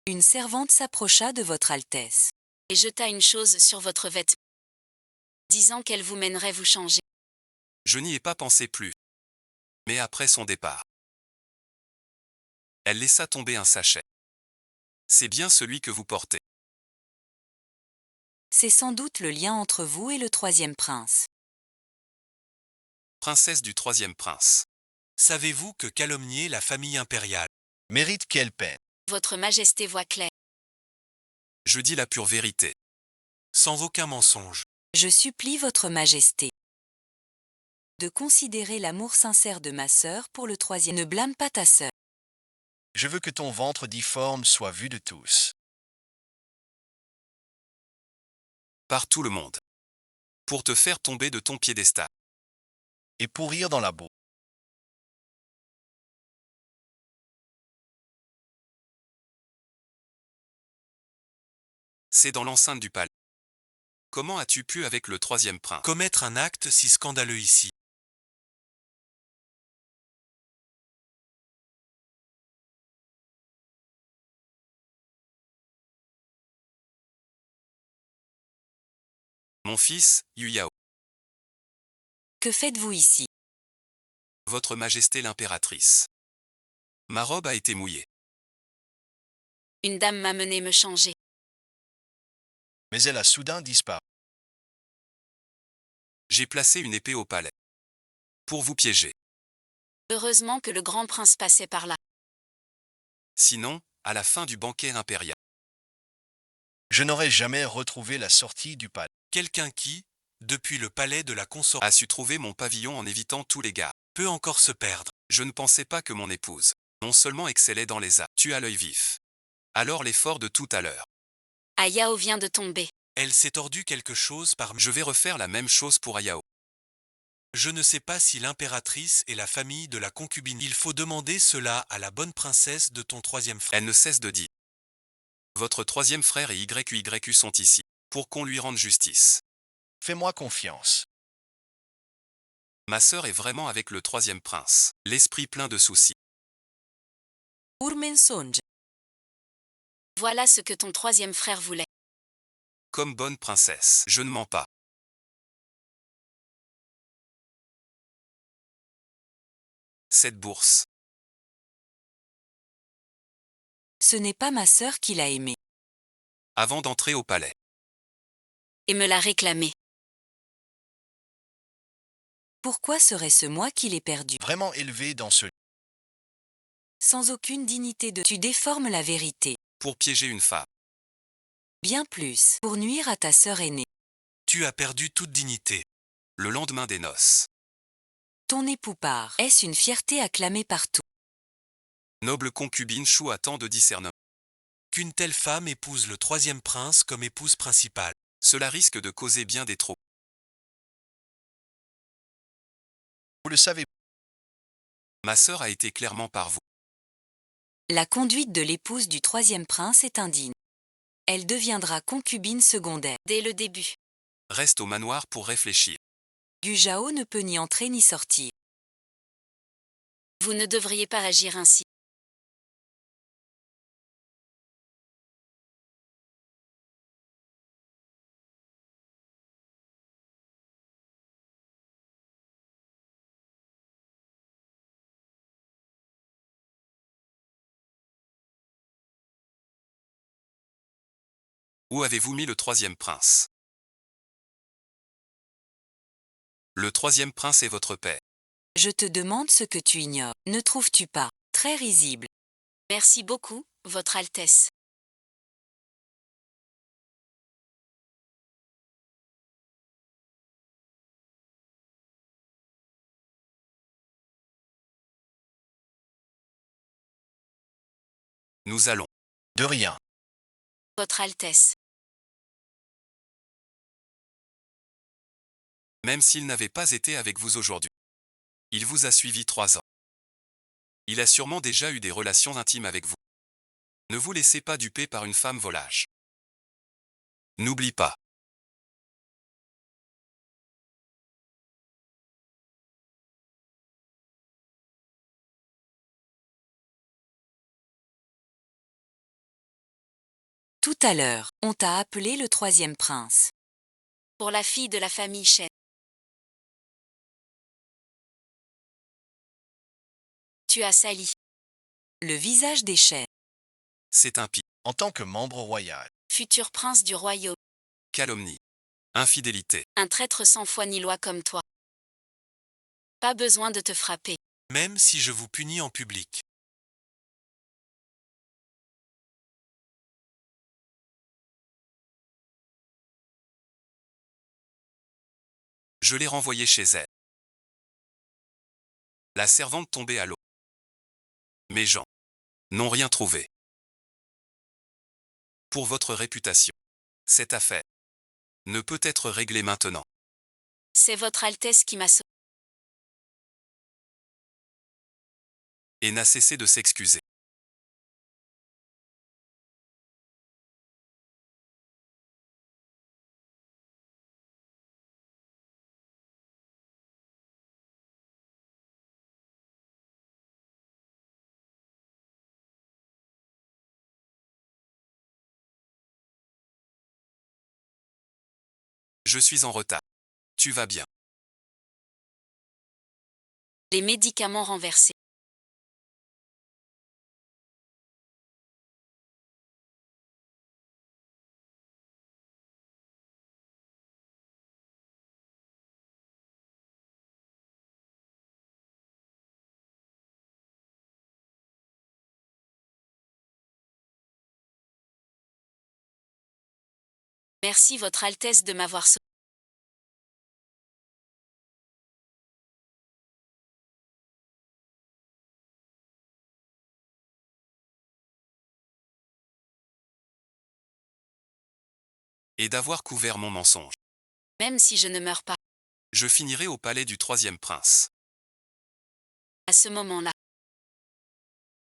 Une servante s'approcha de votre Altesse. et jeta une chose sur votre vêtement, disant qu'elle vous mènerait vous changer. Je n'y ai pas pensé plus. Mais après son départ. Elle laissa tomber un sachet. C'est bien celui que vous portez. C'est sans doute le lien entre vous et le troisième prince. Princesse du troisième prince. Savez-vous que calomnier la famille impériale mérite quelle peine. Votre majesté voit clair. Je dis la pure vérité. sans aucun mensonge? Je supplie votre majesté de considérer l'amour sincère de ma sœur pour le troisième. Ne blâme pas ta sœur. Je veux que ton ventre difforme soit vu de tous. Par tout le monde. Pour te faire tomber de ton piédestal. Et pourrir dans la boue. C'est dans l'enceinte du palais. Comment as-tu pu avec le troisième prince? Commettre un acte si scandaleux ici. Mon fils, Yu Yao. Que faites-vous ici? Votre majesté l'impératrice. Ma robe a été mouillée. Une dame m'a mené me changer. mais elle a soudain disparu. J'ai placé une épée au palais. Pour vous piéger. Heureusement que le grand prince passait par là. Sinon, à la fin du banquet impérial. Je n'aurais jamais retrouvé la sortie du palais. Quelqu'un qui, depuis le palais de la consort, A su trouver mon pavillon en évitant tous les gars. peut encore se perdre. Je ne pensais pas que mon épouse, non seulement excellait dans les arts, tue à l'œil vif. Alors l'effort de tout à l'heure. Ayao vient de tomber. Elle s'est tordue quelque chose par... Je vais refaire la même chose pour Ayao. Je ne sais pas si l'impératrice est la famille de la concubine. Il faut demander cela à la bonne princesse de ton troisième frère. Elle ne cesse de dire. Votre troisième frère et YQYQ sont ici, pour qu'on lui rende justice. Fais-moi confiance. Ma sœur est vraiment avec le troisième prince, l'esprit plein de soucis. Pur mensonge. Voilà ce que ton troisième frère voulait. Comme bonne princesse, je ne mens pas. Cette bourse, Ce n'est pas ma sœur qui l'a aimé. avant d'entrer au palais. Et me l'a réclamé. Pourquoi serait-ce moi qui l'ai perdu? Vraiment élevé dans ce... Sans aucune dignité de... Tu déformes la vérité. Pour piéger une femme. Bien plus. Pour nuire à ta sœur aînée. Tu as perdu toute dignité. Le lendemain des noces. Ton époux part. Est-ce une fierté acclamée partout? Noble concubine Chou a tant de discernement. Qu'une telle femme épouse le troisième prince comme épouse principale. Cela risque de causer bien des troubles. Vous le savez, Ma sœur a été clairement par vous. La conduite de l'épouse du troisième prince est indigne. Elle deviendra concubine secondaire. Dès le début. Reste au manoir pour réfléchir. Gu Zhao ne peut ni entrer ni sortir. Vous ne devriez pas agir ainsi. Où avez-vous mis le troisième prince? Le troisième prince est votre père. Je te demande ce que tu ignores. Ne trouves-tu pas très risible? Merci beaucoup, Votre Altesse. Nous allons. de rien. Votre Altesse. Même s'il n'avait pas été avec vous aujourd'hui. Il vous a suivi 3 ans. Il a sûrement déjà eu des relations intimes avec vous. Ne vous laissez pas duper par une femme volage. N'oublie pas. Tout à l'heure, on t'a appelé le troisième prince. Pour la fille de la famille Shen. Tu as sali. Le visage des chaînes. C'est impie. En tant que membre royal, Futur prince du royaume. Calomnie. Infidélité. Un traître sans foi ni loi comme toi. Pas besoin de te frapper. Même si je vous punis en public. Je l'ai renvoyée chez elle. La servante tombée à l'eau. Mes gens n'ont rien trouvé. Pour votre réputation, cette affaire ne peut être réglée maintenant. C'est Votre Altesse qui m'a sauvé. Et n'a cessé de s'excuser. Je suis en retard. Tu vas bien. Les médicaments renversés. Merci Votre Altesse de m'avoir sauvé. Et d'avoir couvert mon mensonge. Même si je ne meurs pas. Je finirai au palais du troisième prince. À ce moment-là,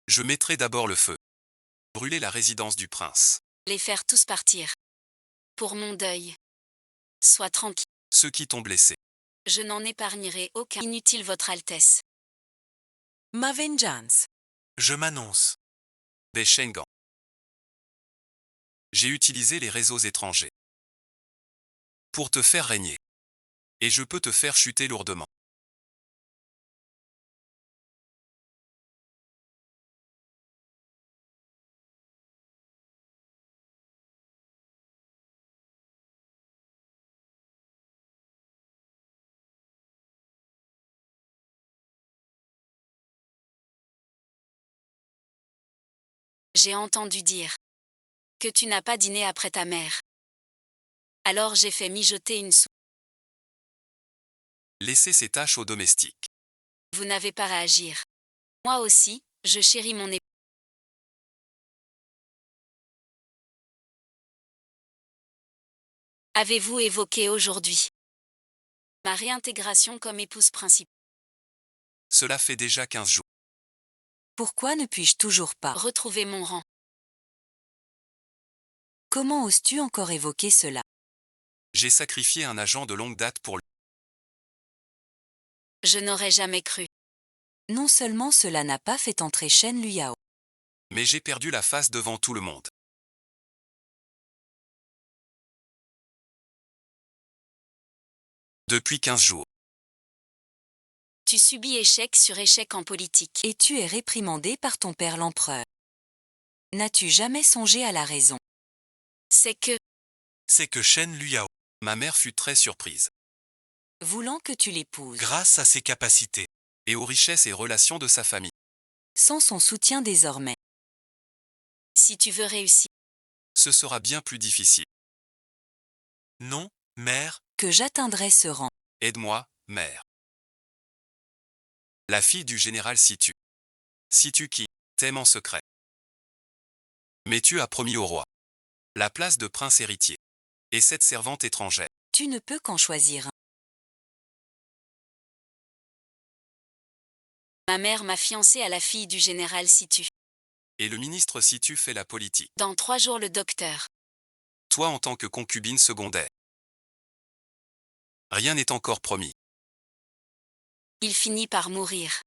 Je mettrai d'abord le feu. Brûler la résidence du prince. les faire tous partir. Pour mon deuil. Sois tranquille. Ceux qui t'ont blessé. Je n'en épargnerai aucun. Inutile Votre Altesse. Ma vengeance. Je m'annonce. Des Shengan. J'ai utilisé les réseaux étrangers. Pour te faire régner. Et je peux te faire chuter lourdement. J'ai entendu dire que tu n'as pas dîné après ta mère. Alors j'ai fait mijoter une soupe. Laissez ces tâches aux domestiques. Vous n'avez pas à agir. Moi aussi, je chéris mon époux. Avez-vous évoqué aujourd'hui ma réintégration comme épouse principale? Cela fait déjà 15 jours. Pourquoi ne puis-je toujours pas? Retrouver mon rang. Comment oses-tu encore évoquer cela? J'ai sacrifié un agent de longue date pour lui. Je n'aurais jamais cru. Non seulement cela n'a pas fait entrer Shen Luyao, Mais j'ai perdu la face devant tout le monde. Depuis 15 jours. Tu subis échec sur échec en politique. et tu es réprimandé par ton père l'empereur. N'as-tu jamais songé à la raison? C'est que Shen Luyao, Ma mère fut très surprise. Voulant que tu l'épouses, grâce à ses capacités, Et aux richesses et relations de sa famille. sans son soutien désormais, si tu veux réussir, Ce sera bien plus difficile. non, mère, que j'atteindrai ce rang. Aide-moi, mère. La fille du général Situ. Situ qui t'aime en secret. Mais tu as promis au roi la place de prince héritier. Et cette servante étrangère. Tu ne peux qu'en choisir un. ma mère m'a fiancée à la fille du général Situ. Et le ministre Situ fait la politique. Dans 3 jours le docteur. Toi en tant que concubine secondaire. Rien n'est encore promis. Il finit par mourir.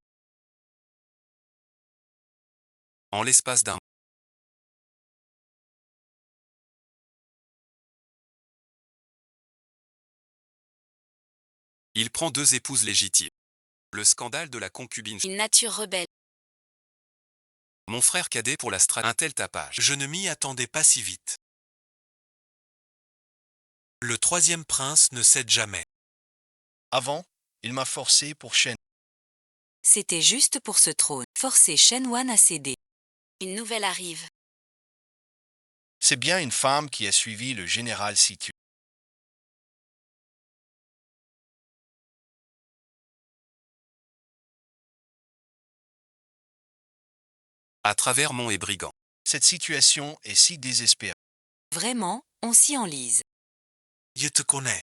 En l'espace d'un. Il prend 2 épouses légitimes. Le scandale de la concubine. Une nature rebelle. Mon frère cadet pour la un tel tapage. je ne m'y attendais pas si vite. Le troisième prince ne cède jamais. Avant, il m'a forcé pour Shen. C'était juste pour ce trône. Forcer Shen Wan à céder. Une nouvelle arrive. C'est bien une femme qui a suivi le général Situ. À travers Mont et Brigand. Cette situation est si désespérée. Vraiment, on s'y enlise. Je te connais.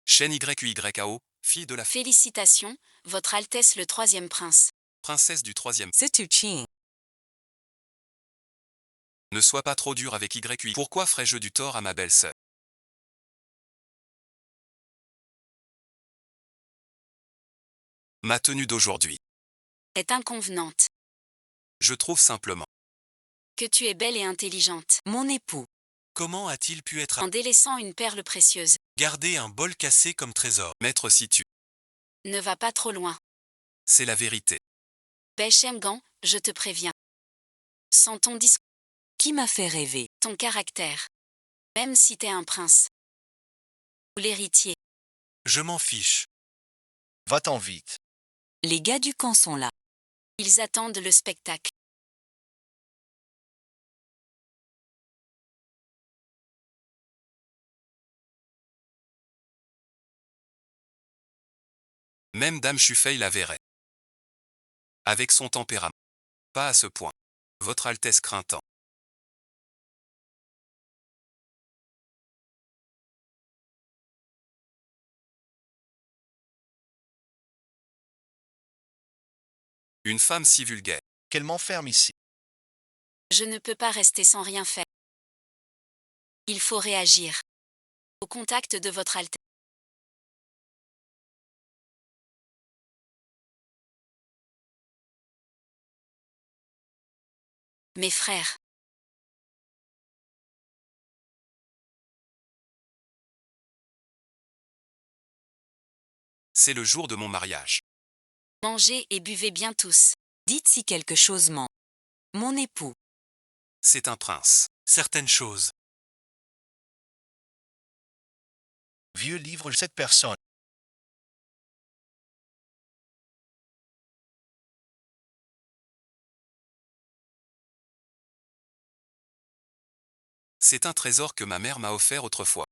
Shen YUYAO, fille de la Félicitations, Votre Altesse le troisième prince. princesse du troisième. C'est tu Ching. Ne sois pas trop dur avec YUI. Pourquoi ferais-je du tort à ma belle-sœur? Ma tenue d'aujourd'hui. Est inconvenante. Je trouve simplement. Que tu es belle et intelligente. Mon époux. Comment a-t-il pu être En délaissant une perle précieuse. garder un bol cassé comme trésor? Maître Situ. Ne va pas trop loin. C'est la vérité. Bechem-Gan, je te préviens. Sans ton discours, Qui m'a fait rêver? ton caractère. Même si t'es un prince. Ou l'héritier. Je m'en fiche. Va-t'en vite. Les gars du camp sont là. Ils attendent le spectacle. Même Dame Chuffey la verrait. Avec son tempérament. Pas à ce point. Votre Altesse craint tant. Une femme si vulgaire. Qu'elle m'enferme ici. Je ne peux pas rester sans rien faire. Il faut réagir. Au contact de votre Altesse. Mes frères. C'est le jour de mon mariage. Mangez et buvez bien tous. Dites si quelque chose ment. Mon époux. C'est un prince. Certaines choses. Vieux livre cette personne. C'est un trésor que ma mère m'a offert autrefois.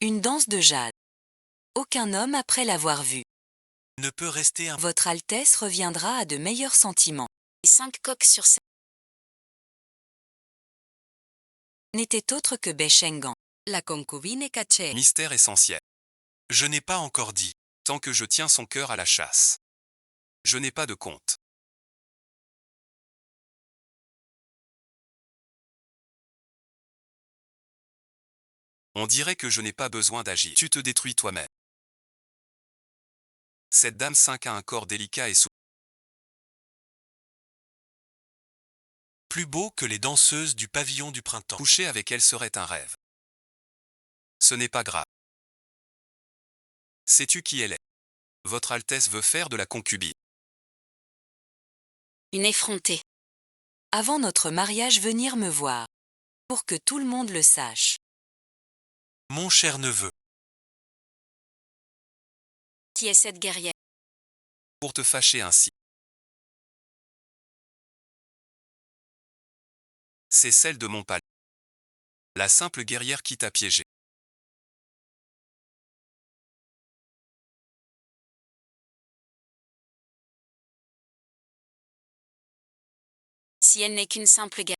Une danse de jade. Aucun homme après l'avoir vue. Ne peut rester un... Votre Altesse reviendra à de meilleurs sentiments. Et 5 coques sur 7. N'était autre que Beshengan. La concubine cachée. Mystère essentiel. Je n'ai pas encore dit. Tant que je tiens son cœur à la chasse. Je n'ai pas de compte. On dirait que je n'ai pas besoin d'agir. Tu te détruis toi-même. Cette dame 5 a un corps délicat et souple. Plus beau que les danseuses du pavillon du printemps. Coucher avec elle serait un rêve. Ce n'est pas grave. Sais-tu qui elle est? Votre Altesse veut faire de la concubine. Une effrontée. Avant notre mariage, venir me voir. Pour que tout le monde le sache. Mon cher neveu. Qui est cette guerrière? Pour te fâcher ainsi. C'est celle de mon palais. La simple guerrière qui t'a piégé. Si elle n'est qu'une simple guerrière.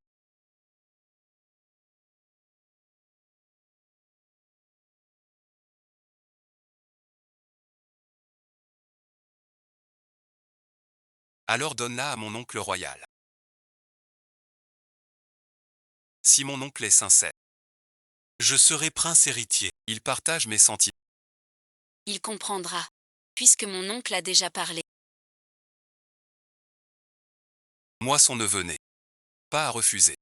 Alors donne-la à mon oncle royal. Si mon oncle est sincère, Je serai prince héritier. il partage mes sentiments. Il comprendra. Puisque mon oncle a déjà parlé. Moi son neveu né. Pas à refuser.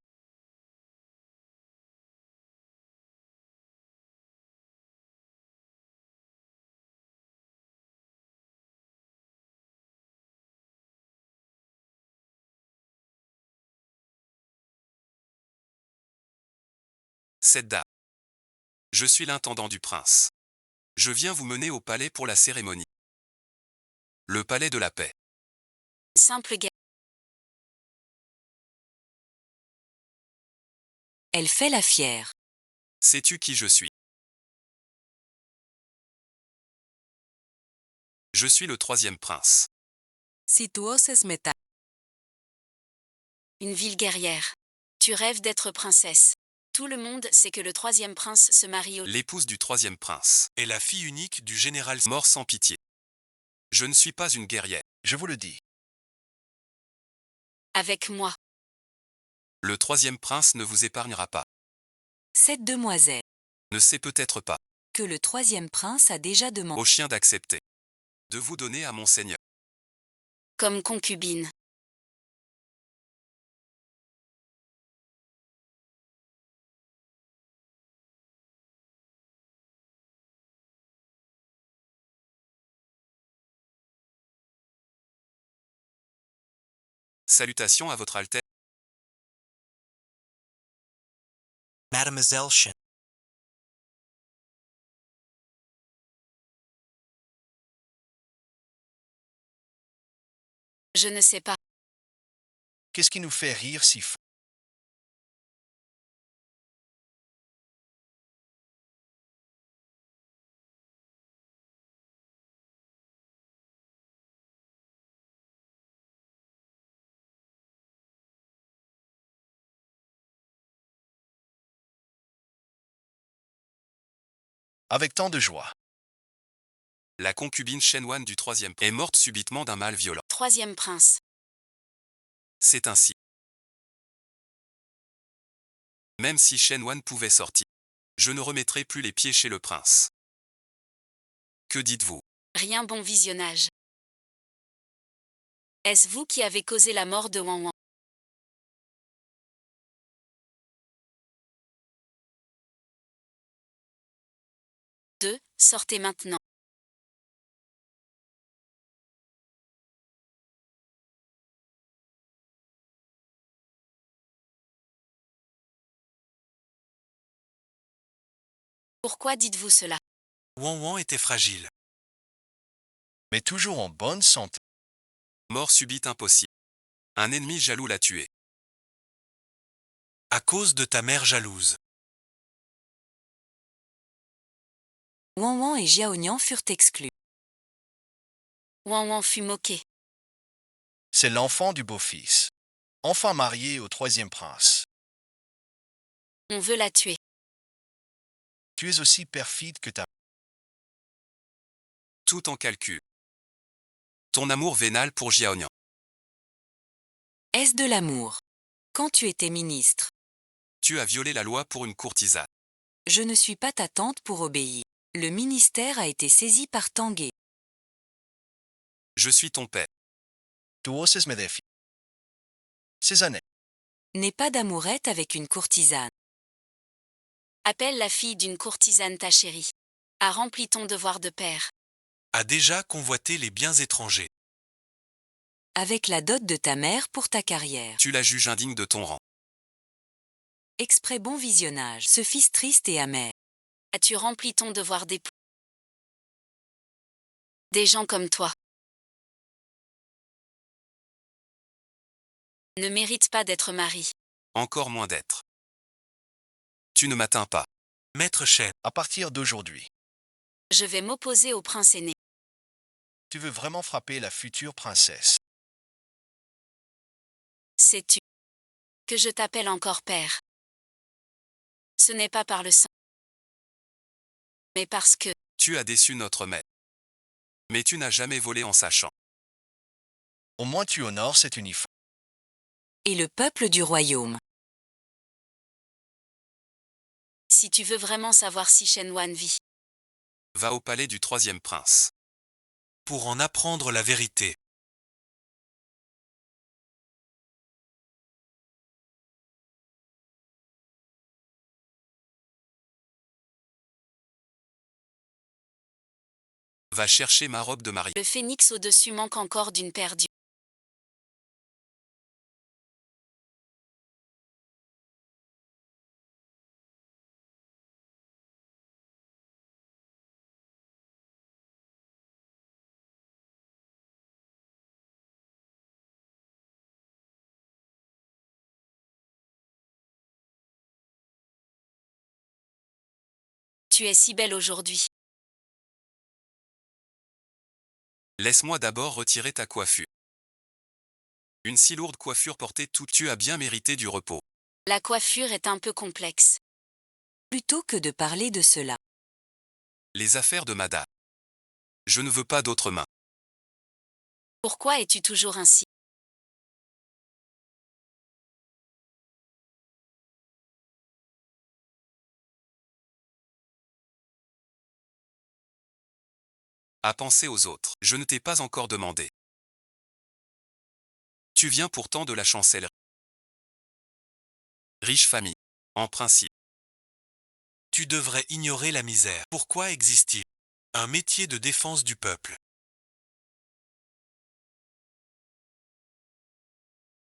Cette dame. Je suis l'intendant du prince. Je viens vous mener au palais pour la cérémonie. Le palais de la paix. Simple guerrière. Elle fait la fière. Sais-tu qui je suis? Je suis le 3e prince. Si tu oses meta. Une ville guerrière. Tu rêves d'être princesse. Tout le monde sait que le 3e prince se marie au... L'épouse du 3e prince. Et la fille unique du général... Mort sans pitié. Je ne suis pas une guerrière. Je vous le dis. Avec moi. Le 3e prince ne vous épargnera pas. Cette demoiselle. Ne sait peut-être pas. Que le 3e prince a déjà demandé. Au chien d'accepter. De vous donner à mon seigneur. Comme concubine. Salutations à votre Altesse. Mademoiselle Shen. Je ne sais pas. Qu'est-ce qui nous fait rire si fort? avec tant de joie. La concubine Shenwan du troisième est morte subitement d'un mal violent. Troisième prince. C'est ainsi. Même si Shenwan pouvait sortir, je ne remettrai plus les pieds chez le prince. Que dites-vous? Rien, bon visionnage. Est-ce vous qui avez causé la mort de Wan Wan? Deux, sortez maintenant. Pourquoi dites-vous cela? Wan Wan était fragile. Mais toujours en bonne santé. Mort subite impossible. Un ennemi jaloux l'a tué. À cause de ta mère jalouse. Wan Wan et Xiaonian furent exclus. Wan Wan fut moqué. C'est l'enfant du beau-fils. Enfin marié au troisième prince. On veut la tuer. Tu es aussi perfide que ta... Tout en calcul. Ton amour vénal pour Jiaonian. Est-ce de l'amour? Quand tu étais ministre, Tu as violé la loi pour une courtisane. je ne suis pas ta tante pour obéir. Le ministère a été saisi par Tanguay. Je suis ton père. Tu oses me défier. Ces années. N'aie pas d'amourette avec une courtisane. Appelle la fille d'une courtisane ta chérie. A rempli ton devoir de père. A déjà convoité les biens étrangers. Avec la dot de ta mère pour ta carrière. Tu la juges indigne de ton rang. Exprès bon visionnage. Ce fils triste et amer. As-tu rempli ton devoir d'époux? Des gens comme toi ne méritent pas d'être mari. Encore moins d'être. Tu ne m'atteins pas. Maître Shen, À partir d'aujourd'hui, Je vais m'opposer au prince aîné. tu veux vraiment frapper la future princesse. Sais-tu que je t'appelle encore père? Ce n'est pas par le sang, mais parce que Tu as déçu notre maître. Mais tu n'as jamais volé en sachant. Au moins tu honores cet uniforme. Et le peuple du royaume. si tu veux vraiment savoir si Shenwan vit, Va au palais du troisième prince. pour en apprendre la vérité. Va chercher ma robe de mariée. le phénix au-dessus manque encore d'une paire d'yeux. Tu es si belle aujourd'hui. Laisse-moi d'abord retirer ta coiffure. Une si lourde coiffure portée toute, tu as bien mérité du repos. La coiffure est un peu complexe. Plutôt que de parler de cela. Les affaires de madame. Je ne veux pas d'autres mains. Pourquoi es-tu toujours ainsi? À penser aux autres. Je ne t'ai pas encore demandé. Tu viens pourtant de la chancellerie. Riche famille. En principe. Tu devrais ignorer la misère. Pourquoi existe-t-il un métier de défense du peuple?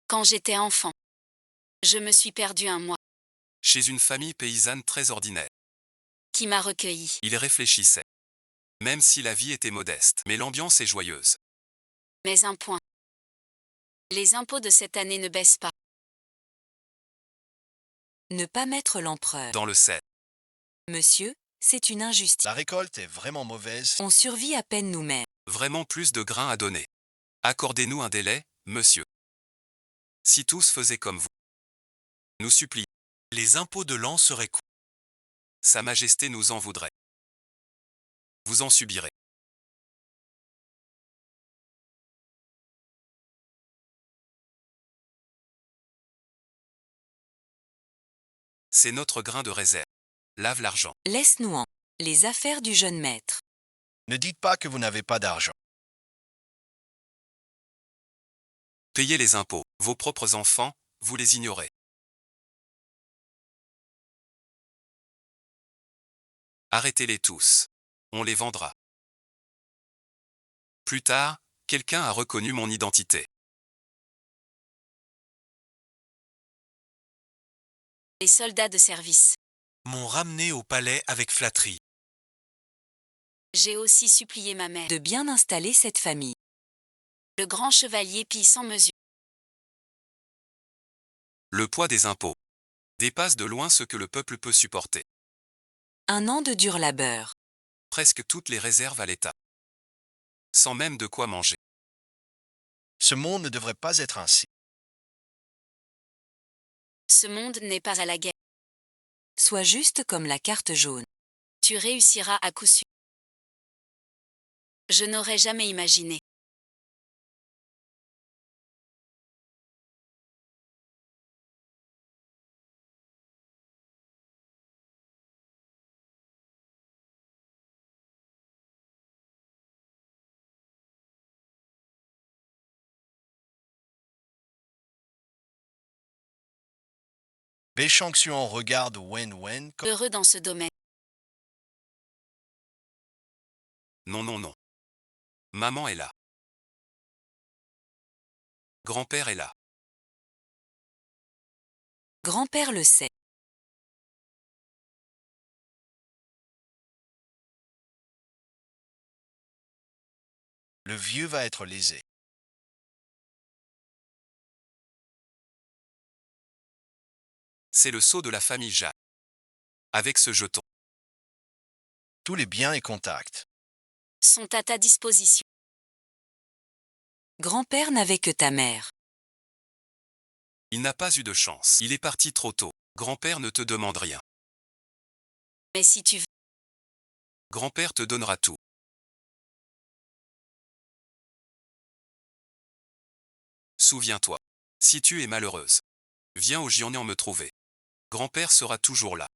Quand j'étais enfant, je me suis perdu un mois. Chez une famille paysanne très ordinaire. Qui m'a recueilli? Il réfléchissait. Même si la vie était modeste, mais l'ambiance est joyeuse. Mais un point. Les impôts de cette année ne baissent pas. Ne pas mettre l'empereur. Dans le 7. Monsieur, c'est une injustice. La récolte est vraiment mauvaise. On survit à peine nous-mêmes. Vraiment plus de grains à donner. Accordez-nous un délai, monsieur. Si tous faisaient comme vous. Nous supplions. Les impôts de l'an seraient coûts. Sa Majesté nous en voudrait. vous en subirez. C'est notre grain de réserve. Lave l'argent. Laisse-nous en. Les affaires du jeune maître. Ne dites pas que vous n'avez pas d'argent. Payez les impôts. Vos propres enfants, vous les ignorez. Arrêtez-les tous. On les vendra. Plus tard, quelqu'un a reconnu mon identité. Les soldats de service. M'ont ramené au palais avec flatterie. J'ai aussi supplié ma mère. De bien installer cette famille. Le grand chevalier pille sans mesure. Le poids des impôts dépasse de loin ce que le peuple peut supporter. Un an de dur labeur. Presque toutes les réserves à l'État. Sans même de quoi manger. Ce monde ne devrait pas être ainsi. Ce monde n'est pas à la guerre. Sois juste comme la carte jaune. Tu réussiras à coup sûr. Je n'aurais jamais imaginé. Béchangxian regarde Wen Wen comme Heureux dans ce domaine. Non, non, non. Maman est là. Grand-père est là. Grand-père le sait. le vieux va être lésé. C'est le sceau de la famille Jacques. Avec ce jeton. Tous les biens et contacts. Sont à ta disposition. Grand-père n'avait que ta mère. Il n'a pas eu de chance. Il est parti trop tôt. Grand-père ne te demande rien. Mais si tu veux, Grand-père te donnera tout. Souviens-toi. Si tu es malheureuse, viens au Jiangnan me trouver. Grand-père sera toujours là.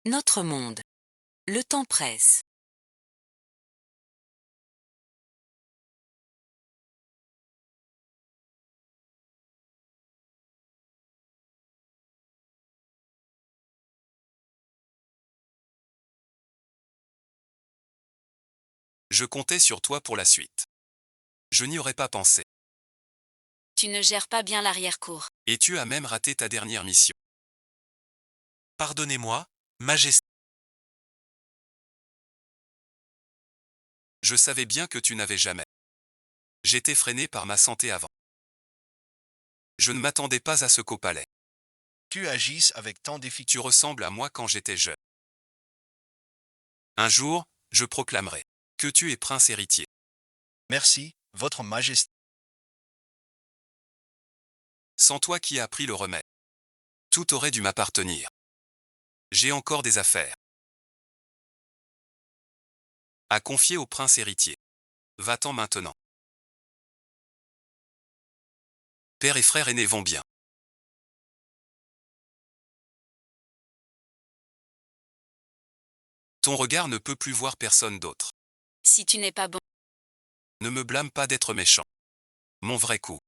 Notre monde. Le temps presse. Je comptais sur toi pour la suite. Je n'y aurais pas pensé. tu ne gères pas bien l'arrière-cour. Et tu as même raté ta dernière mission. Pardonnez-moi, Majesté. Je savais bien que tu n'avais jamais. J'étais freiné par ma santé avant. Je ne m'attendais pas à ce qu'au palais. Tu agisses avec tant d'efficacité. Tu ressembles à moi quand j'étais jeune. Un jour, je proclamerai que tu es prince héritier. Merci, Votre Majesté. Sans toi qui as pris le remède. Tout aurait dû m'appartenir. J'ai encore des affaires à confier au prince héritier. Va-t'en maintenant. Père et frère aînés vont bien. Ton regard ne peut plus voir personne d'autre. Si tu n'es pas bon, Ne me blâme pas d'être méchant. Mon vrai coup.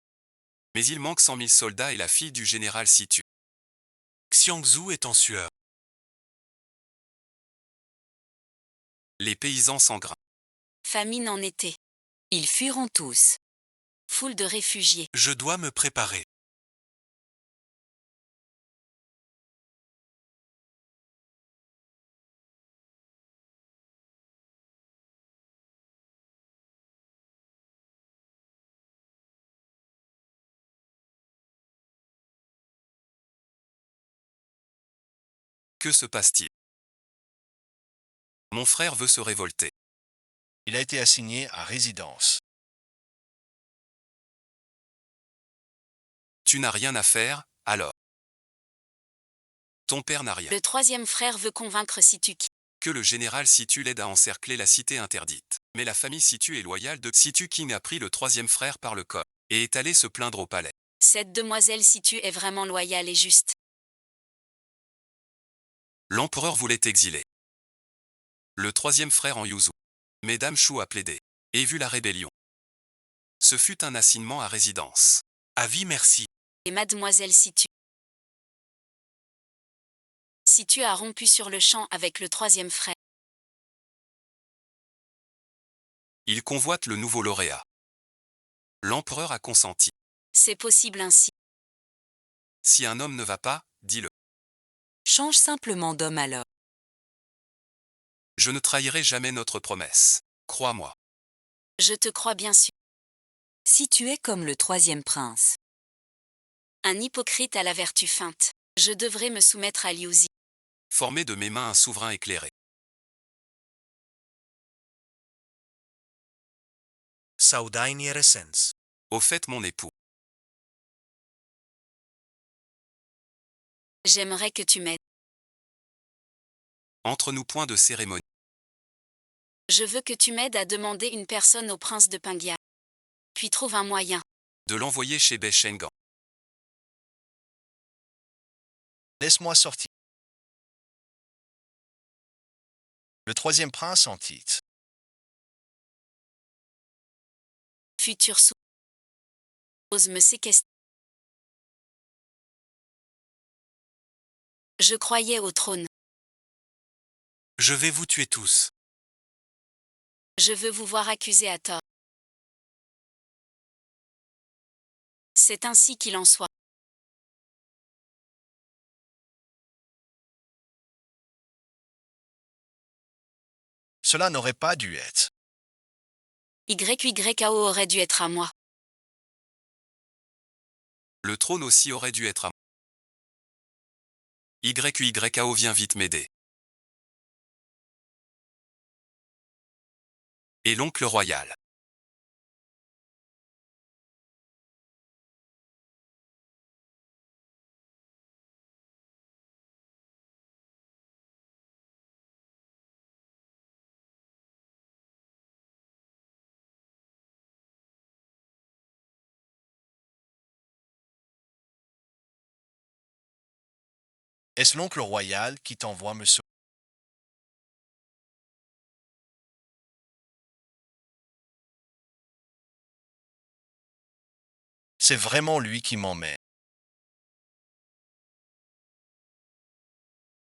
Mais il manque 100 000 soldats et la fille du général s'y tue. Xiangzhou est en sueur. Les paysans s'engrinnent. famine en été. Ils fuiront tous. Foule de réfugiés. Je dois me préparer. Que se passe-t-il? Mon frère veut se révolter. Il a été assigné à résidence. Tu n'as rien à faire, alors. Ton père n'a rien. Le troisième frère veut convaincre Situ qui. Que le général Situ l'aide à encercler la cité interdite. Mais la famille Situ est loyale de Situ King a pris le troisième frère par le col et est allé se plaindre au palais. Cette demoiselle Situ est vraiment loyale et juste. L'empereur voulait exiler le troisième frère en Yuzu. Mesdames Shu a plaidé et vu la rébellion. Ce fut un assignement à résidence. Avis merci. Et mademoiselle Situ. Situ a rompu sur le champ avec le troisième frère. Il convoite le nouveau lauréat. L'empereur a consenti. C'est possible ainsi. Si un homme ne va pas, dis-le. Change simplement d'homme alors. Je ne trahirai jamais notre promesse. Crois-moi. Je te crois bien sûr. Si tu es comme le troisième prince, Un hypocrite à la vertu feinte. Je devrais me soumettre à Liuzi. Former de mes mains un souverain éclairé. Saudainiere sens. Au fait, mon époux. J'aimerais que tu m'aides. Entre nous, point de cérémonie. Je veux que tu m'aides à demander une personne au prince de Pingia. Puis trouve un moyen. De l'envoyer chez Beshengan. Laisse-moi sortir. Le troisième prince en titre. Futur sous. Ose me séquestrer. Je croyais au trône. Je vais vous tuer tous. Je veux vous voir accusé à tort. C'est ainsi qu'il en soit. Cela n'aurait pas dû être. YYKO aurait dû être à moi. Le trône aussi aurait dû être à moi. YYKO vient vite m'aider. Et l'oncle royal. Est-ce l'oncle royal qui t'envoie me sauver? C'est vraiment lui qui m'emmène.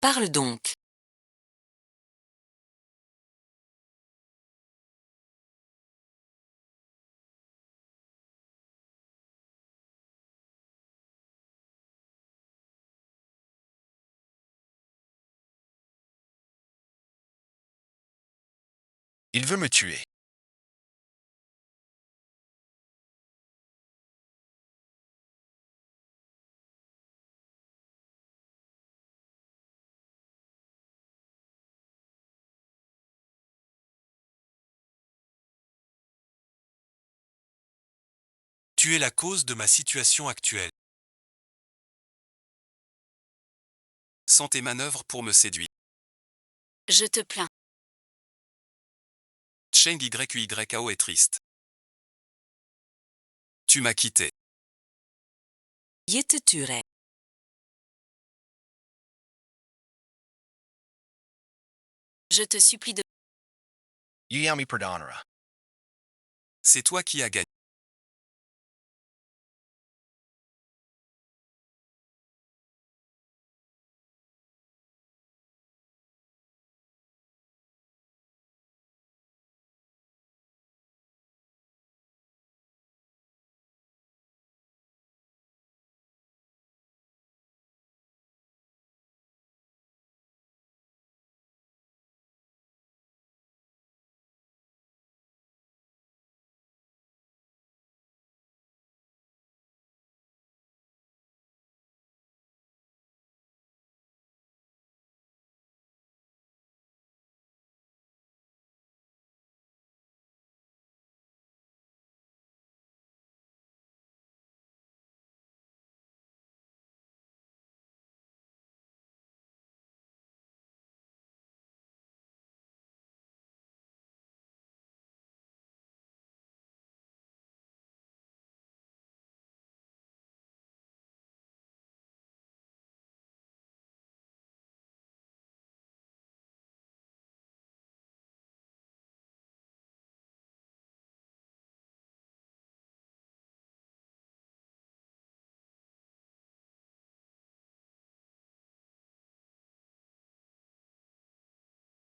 parle donc. Il veut me tuer. Tu es la cause de ma situation actuelle. Sans tes manœuvres pour me séduire. Je te plains. Cheng YYKO est triste. Tu m'as quitté. Je te tuerai. Je te supplie de. Yami perdonera. C'est toi qui as gagné.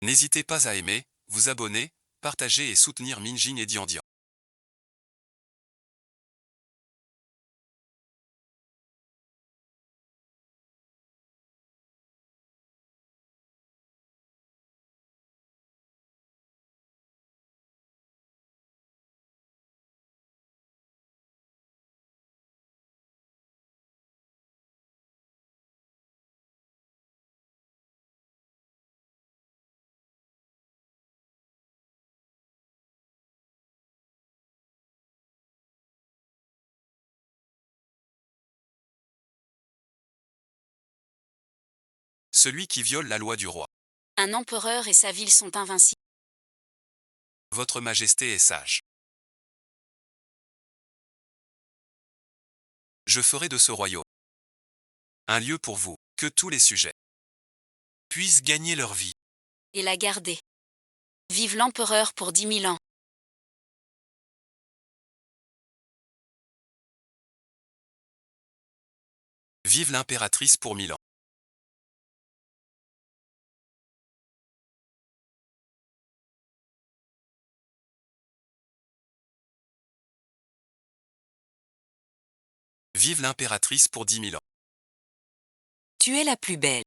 N'hésitez pas à aimer, vous abonner, partager et soutenir Minjin et Diandian. Celui qui viole la loi du roi. Un empereur et sa ville sont invincibles. Votre Majesté est sage. Je ferai de ce royaume un lieu pour vous, que tous les sujets Puissent gagner leur vie. Et la garder. Vive l'empereur pour 10 000 ans. Vive l'impératrice pour 1000 ans. Vive l'impératrice pour 10 000 ans. Tu es la plus belle.